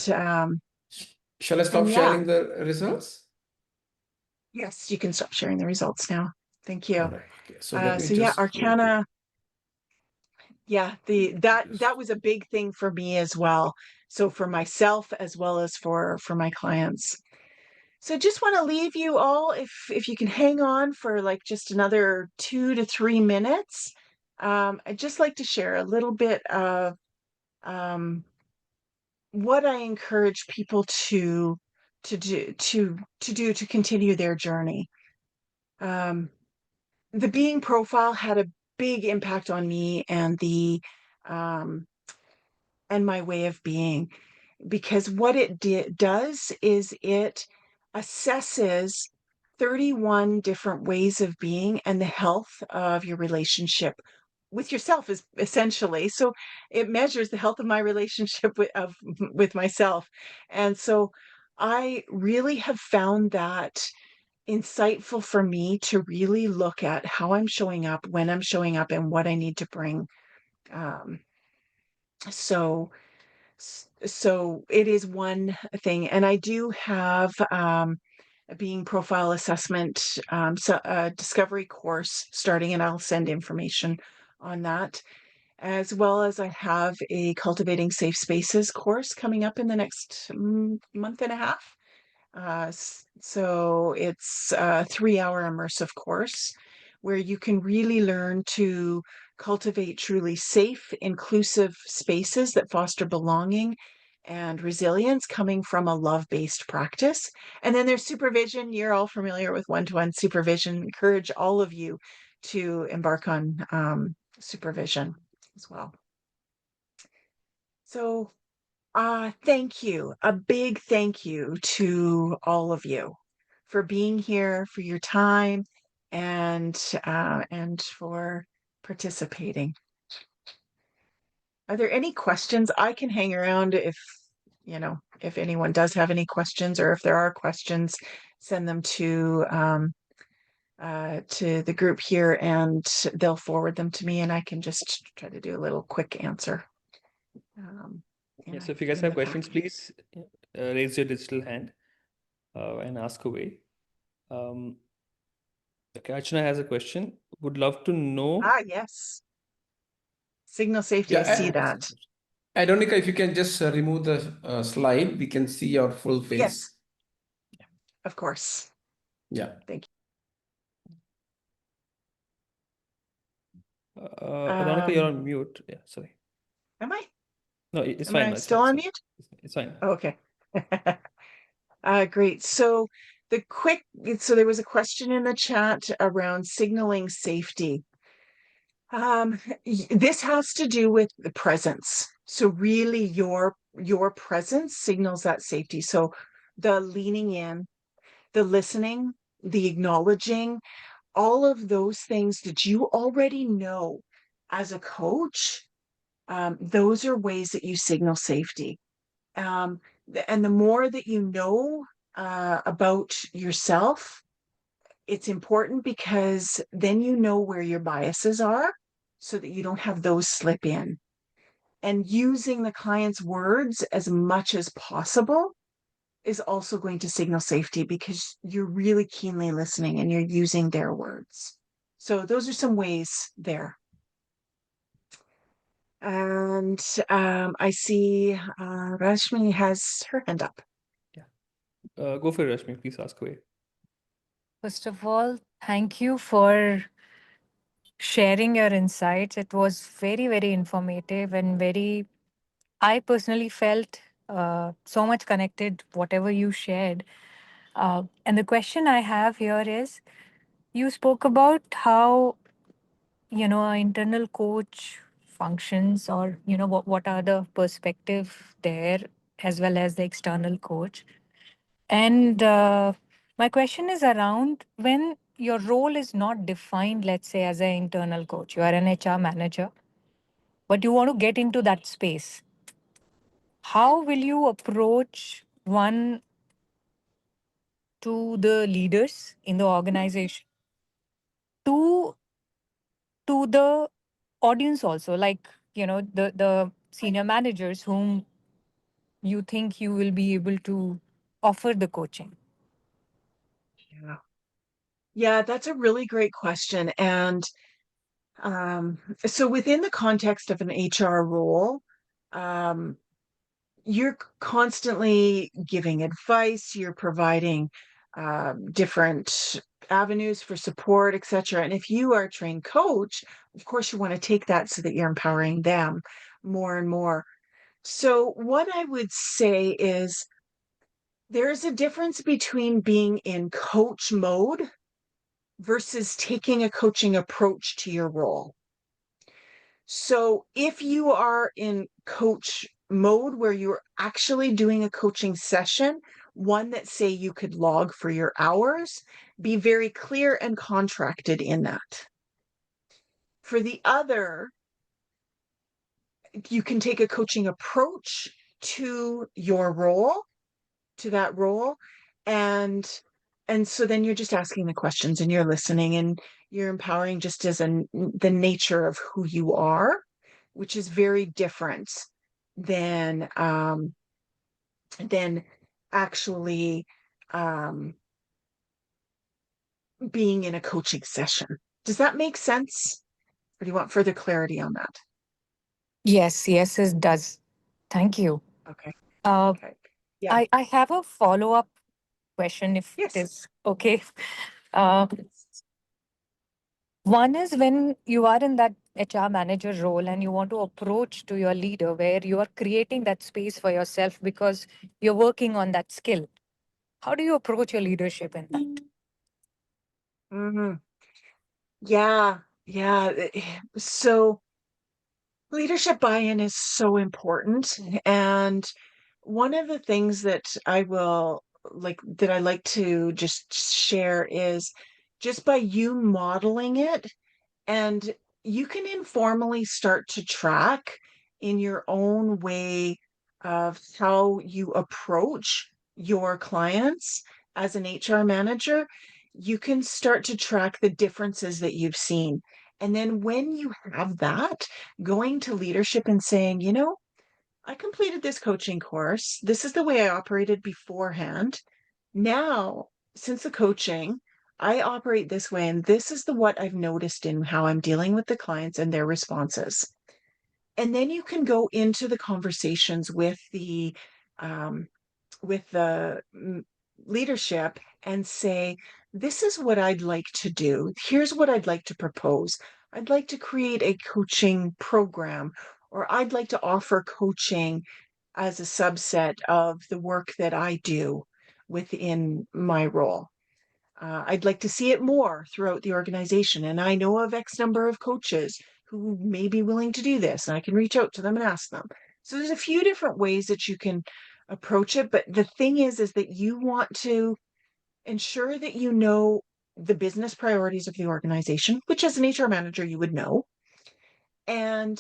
Shall I stop
yeah.
sharing the results?
Yes, you can stop sharing the results now. Thank you.
All right. Okay. So let me
So yeah,
just
Arcana. Yeah, that was a big thing for me as well. So for myself as well as for my clients. So just want to leave you all, if you can hang on for like just another 2 to 3 minutes. I'd just like to share a little bit of what I encourage people to do to continue their journey. The being profile had a big impact on me and and my way of being, because what it does is it assesses 31 different ways of being and the health of your relationship with yourself is essentially. So it measures the health of my relationship with myself. And so I really have found that insightful for me to really look at how I'm showing up, when I'm showing up, and what I need to bring. Um, so so it is one thing, and I do have a being profile assessment, so a discovery course starting, and I'll send information on that, as well as I have a cultivating safe spaces course coming up in the next month and a half. So it's a 3-hour immersive course where you can really learn to cultivate truly safe, inclusive spaces that foster belonging and resilience coming from a love-based practice. And then there's supervision. You're all familiar with one-to-one supervision. Encourage all of you to embark on supervision as well. So thank you. A big thank you to all of you for being here, for your time, and for participating. Are there any questions? I can hang around if anyone does have any questions, or if there are questions, send them to the group here, and they'll forward them to me, and I can just try to do a little quick answer.
So if you guys have questions, please raise your digital hand and ask away. Okay, Archana has a question. Would love to know.
Yes. Signal safety, I see that.
Adonica, if you can just remove the slide, we can see your full face.
Yes. Of course.
Yeah.
Thank you.
Adonica,
you're on mute. Yeah, sorry.
Am I?
No, it's
Am
fine.
I still on mute?
It's fine.
Okay. Great. So there was a question in the chat around signaling safety. This has to do with the presence. So really your presence signals that safety. So the leaning in, the listening, the acknowledging, all of those things that you already know as a coach, those are ways that you signal safety. And the more that you know about yourself, it's important, because then you know where your biases are so that you don't have those slip in. And using the client's words as much as possible is also going to signal safety, because you're really keenly listening and you're using their words. So those are some ways there. And I see Rashmi has her hand up.
Yeah. Go for it, Rashmi. Please ask away.
First of all, thank you for sharing your insights. It was very, very informative and I personally felt so much connected, whatever you shared. And the question I have here is, you spoke about how, an internal coach functions, or, what are the perspective there, as well as the external coach. And my question is around when your role is not defined, let's say, as an internal coach, you are an HR manager, but you want to get into that space. How will you approach one to the leaders in the organization, to the audience also, like, the senior managers whom you think you will be able to offer the coaching?
Yeah. Yeah, that's a really great question. And so within the context of an HR role, um, you're constantly giving advice, you're providing different avenues for support, etc. And if you are a trained coach, of course, you want to take that so that you're empowering them more and more. So, what I would say is there's a difference between being in coach mode versus taking a coaching approach to your role. So if you are in coach mode where you're actually doing a coaching session, one that say you could log for your hours, be very clear and contracted in that. For the other, you can take a coaching approach to your role, to that role, and so then you're just asking the questions and you're listening and you're empowering just as the nature of who you are, which is very different than actually being in a coaching session. Does that make sense? Or do you want further clarity on that?
Yes, it does. Thank you.
Okay.
Uh,
Okay. Yeah.
I have a follow-up question, if it
Yes.
is okay. Uh, One is when you are in that HR manager role and you want to approach to your leader where you are creating that space for yourself because you're working on that skill. How do you approach your leadership in that?
Mm-hmm. Yeah. Yeah. So leadership buy-in is so important. And one of the things that I like to just share is just by you modeling it, and you can informally start to track in your own way of how you approach your clients as an HR manager. You can start to track the differences that you've seen. And then when you have that, going to leadership and saying, I completed this coaching course. This is the way I operated beforehand. Now, since the coaching, I operate this way, and this is what I've noticed in how I'm dealing with the clients and their responses. And then you can go into the conversations with the um, leadership and say, this is what I'd like to do. Here's what I'd like to propose. I'd like to create a coaching program, or I'd like to offer coaching as a subset of the work that I do within my role. I'd like to see it more throughout the organization. And I know of X number of coaches who may be willing to do this, and I can reach out to them and ask them. So there's a few different ways that you can approach it. But the thing is that you want to ensure that you know the business priorities of the organization, which as an HR manager, you would know. And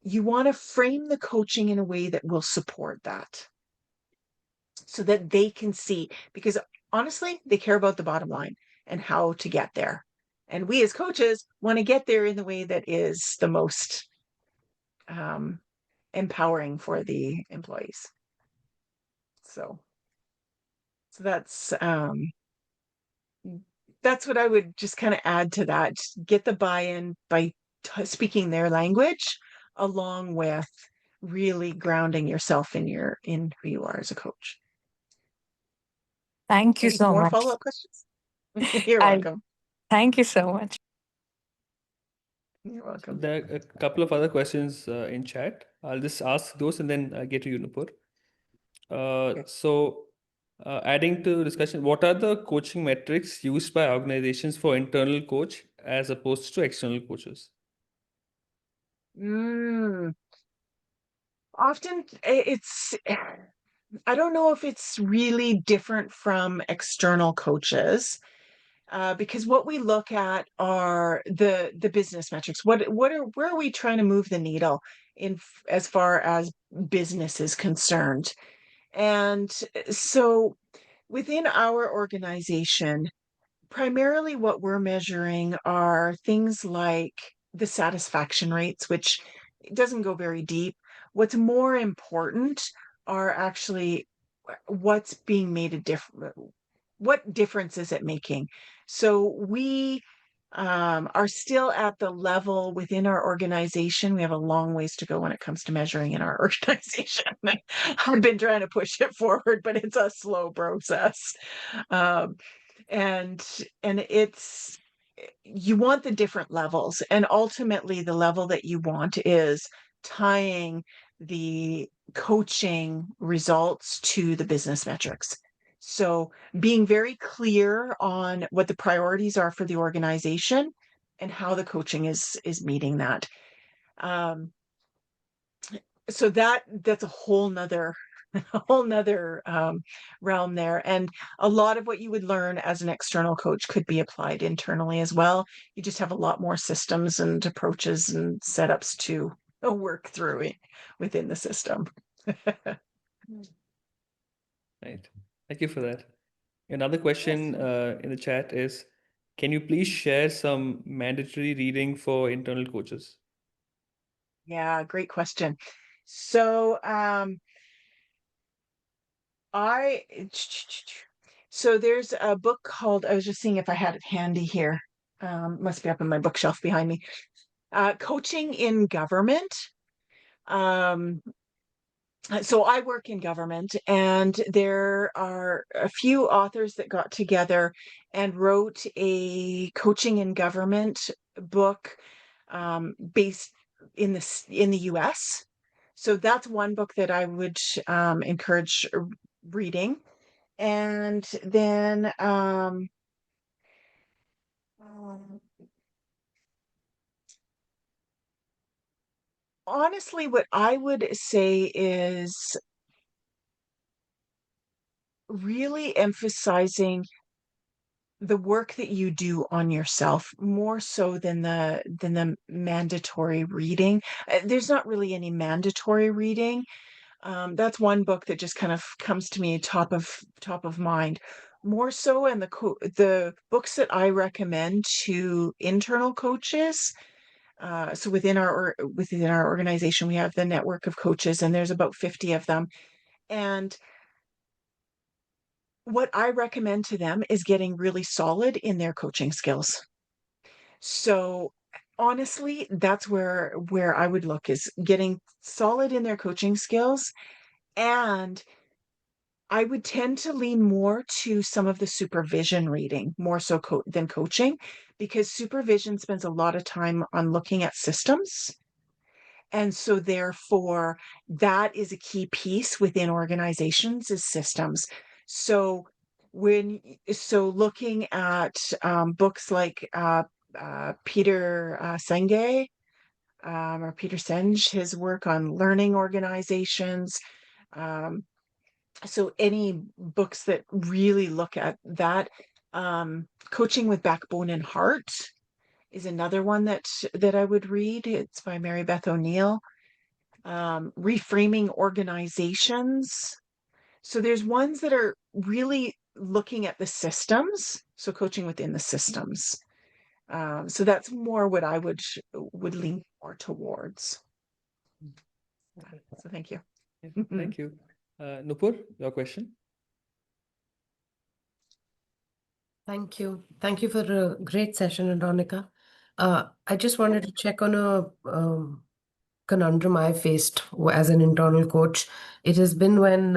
you want to frame the coaching in a way that will support that so that they can see, because honestly, they care about the bottom line and how to get there. And we as coaches want to get there in the way that is the most empowering for the employees. So that's what I would just kind of add to that. Get the buy-in by speaking their language, along with really grounding yourself in who you are as a coach.
Thank you
Any
so
more
much.
follow-up questions? You're
I
welcome.
Thank you so much.
You're welcome.
There are a couple of other questions in chat. I'll just ask those and then get to you, Nupur. Adding to discussion, what are the coaching metrics used by organizations for internal coach as opposed to external coaches?
Often it's, I don't know if it's really different from external coaches. Because what we look at are the business metrics. Where are we trying to move the needle as far as business is concerned? And so within our organization, primarily what we're measuring are things like the satisfaction rates, which doesn't go very deep. What's more important are actually what's being made a difference. What difference is it making? So we are still at the level within our organization. We have a long ways to go when it comes to measuring in our organization. I've been trying to push it forward, but it's a slow process. And it's, you want the different levels, and ultimately the level that you want is tying the coaching results to the business metrics. So being very clear on what the priorities are for the organization and how the coaching is meeting that. So that's a whole nother realm there. And a lot of what you would learn as an external coach could be applied internally as well. You just have a lot more systems and approaches and setups to work through it within the system.
Right. Thank you for that. Another question in the chat is, can you please share some mandatory reading for internal coaches?
Yeah, great question. So so there's a book called, I was just seeing if I had it handy here. Must be up on my bookshelf behind me. Coaching in Government. So I work in government, and there are a few authors that got together and wrote a coaching in government book based in the US. So that's one book that I would encourage reading. And then honestly, what I would say is really emphasizing the work that you do on yourself more so than the mandatory reading. There's not really any mandatory reading. That's one book that just kind of comes to me top of mind. More so, and the books that I recommend to internal coaches. So within our organization, we have the network of coaches, and there's about 50 of them. And what I recommend to them is getting really solid in their coaching skills. So honestly, that's where I would look, is getting solid in their coaching skills. And I would tend to lean more to some of the supervision reading, more so than coaching, because supervision spends a lot of time on looking at systems. And so therefore, that is a key piece within organizations, is systems. So looking at books like Peter Senge, or Peter Senge, his work on learning organizations. So any books that really look at that, Coaching with Backbone and Heart is another one that I would read. It's by Mary Beth O'Neill. Reframing Organizations. So there's ones that are really looking at the systems, so coaching within the systems. So that's more what I would lean more towards. So thank you.
Thank you. Nupur, your question?
Thank you. Thank you for a great session, Adonica. I just wanted to check on a conundrum I faced as an internal coach. It has been when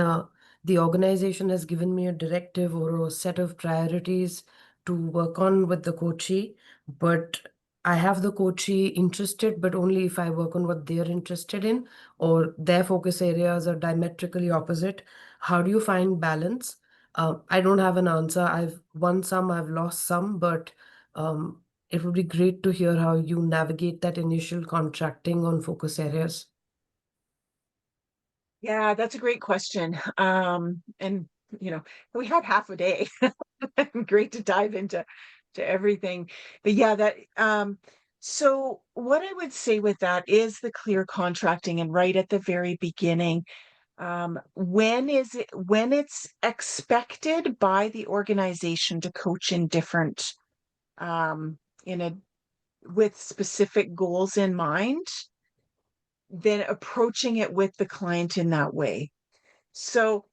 the organization has given me a directive or a set of priorities to work on with the coachee, but I have the coachee interested, but only if I work on what they're interested in, or their focus areas are diametrically opposite. how do you find balance? I don't have an answer. I've won some, I've lost some, but it would be great to hear how you navigate that initial contracting on focus areas.
Yeah, that's a great question. And we had half a day. Great to dive into everything. But yeah, that so what I would say with that is the clear contracting, and right at the very beginning, when it's expected by the organization to coach in different in a with specific goals in mind, then approaching it with the client in that way. So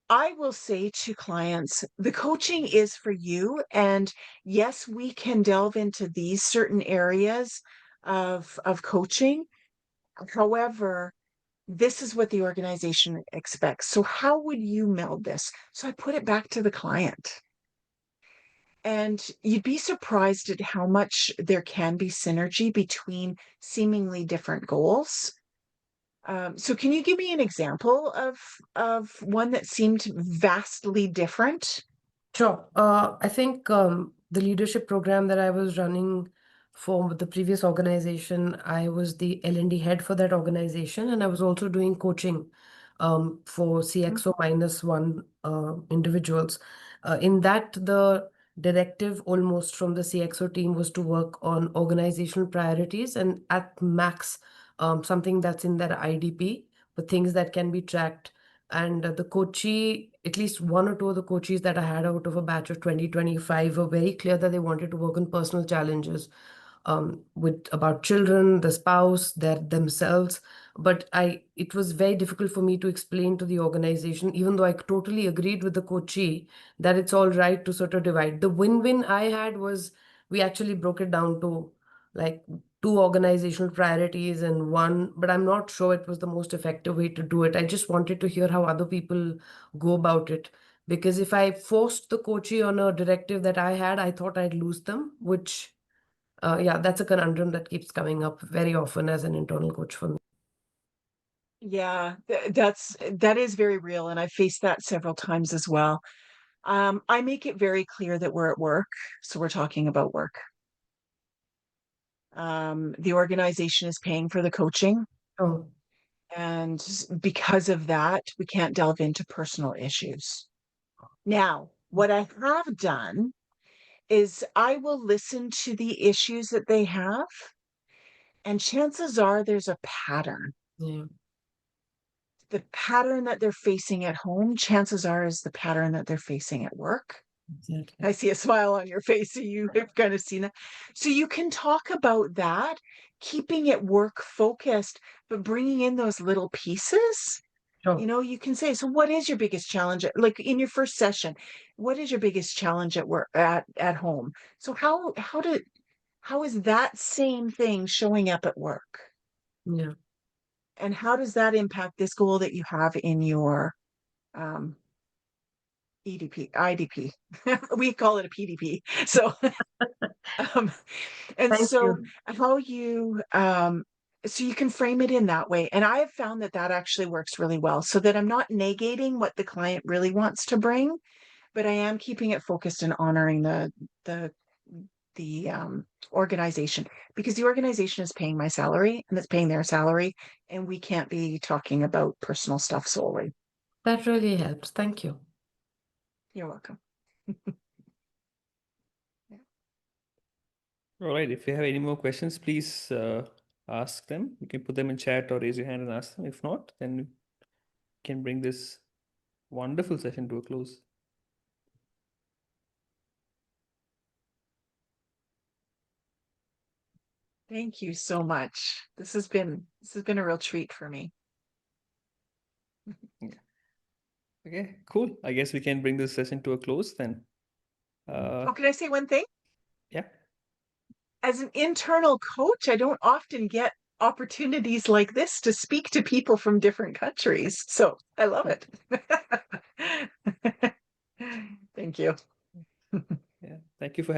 I will say to clients, the coaching is for you. And yes, we can delve into these certain areas of coaching. However, this is what the organization expects. So how would you meld this? So I put it back to the client. And you'd be surprised at how much there can be synergy between seemingly different goals. So can you give me an example of one that seemed vastly different?
Sure. I think the leadership program that I was running for the previous organization, I was the L&D head for that organization, and I was also doing coaching for CXO -1 individuals. In that, the directive almost from the CXO team was to work on organizational priorities and at max something that's in their IDP, but things that can be tracked. And the coachee, at least one or two of the coaches that I had out of a batch of 2025 were very clear that they wanted to work on personal challenges with about children, the spouse, themselves. But it was very difficult for me to explain to the organization, even though I totally agreed with the coachee that it's all right to sort of divide. The win-win I had was we actually broke it down to like 2 organizational priorities and 1, but I'm not sure it was the most effective way to do it. I just wanted to hear how other people go about it. Because if I forced the coachee on a directive that I had, I thought I'd lose them, which, yeah, that's a conundrum that keeps coming up very often as an internal coach for me.
Yeah, that is very real, and I faced that several times as well. I make it very clear that we're at work, so we're talking about work. The organization is paying for the coaching,
Oh,
and because of that, we can't delve into personal issues. Now, what I have done is I will listen to the issues that they have, and chances are there's a pattern.
yeah,
The pattern that they're facing at home, chances are, is the pattern that they're facing at work.
exactly.
I see a smile on your face, so you have kind of seen that. So you can talk about that, keeping it work focused, but bringing in those little pieces.
Sure.
You can say, so what is your biggest challenge? Like in your first session, what is your biggest challenge at work, at home? So how is that same thing showing up at work?
Yeah.
And how does that impact this goal that you have in your IDP? We call it a PDP. So, and
Thank
so
you.
how so you can frame it in that way. And I have found that actually works really well, so that I'm not negating what the client really wants to bring, but I am keeping it focused and honoring the organization, because the organization is paying my salary and it's paying their salary, and we can't be talking about personal stuff solely.
That really helps. Thank you.
You're welcome.
All right. If you have any more questions, please ask them. You can put them in chat or raise your hand and ask them. If not, then we can bring this wonderful session to a close.
Thank you so much. This has been a real treat for me.
Yeah. Okay, cool. I guess we can bring this session to a close then.
Can I say one thing?
Yeah.
As an internal coach, I don't often get opportunities like this to speak to people from different countries. So I love it. Thank you.
Yeah. Thank you for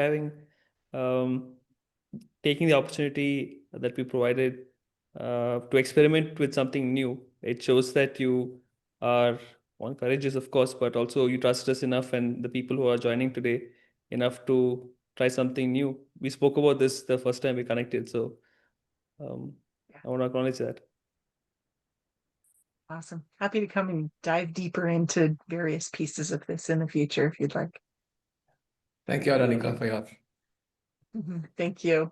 taking the opportunity that we provided to experiment with something new. It shows that you are one, courageous, of course, but also you trust us enough and the people who are joining today enough to try something new. We spoke about this the first time we connected, so I want to acknowledge that.
Awesome. Happy to come and dive deeper into various pieces of this in the future if you'd like.
Thank you, Adonica, for your.
Thank you.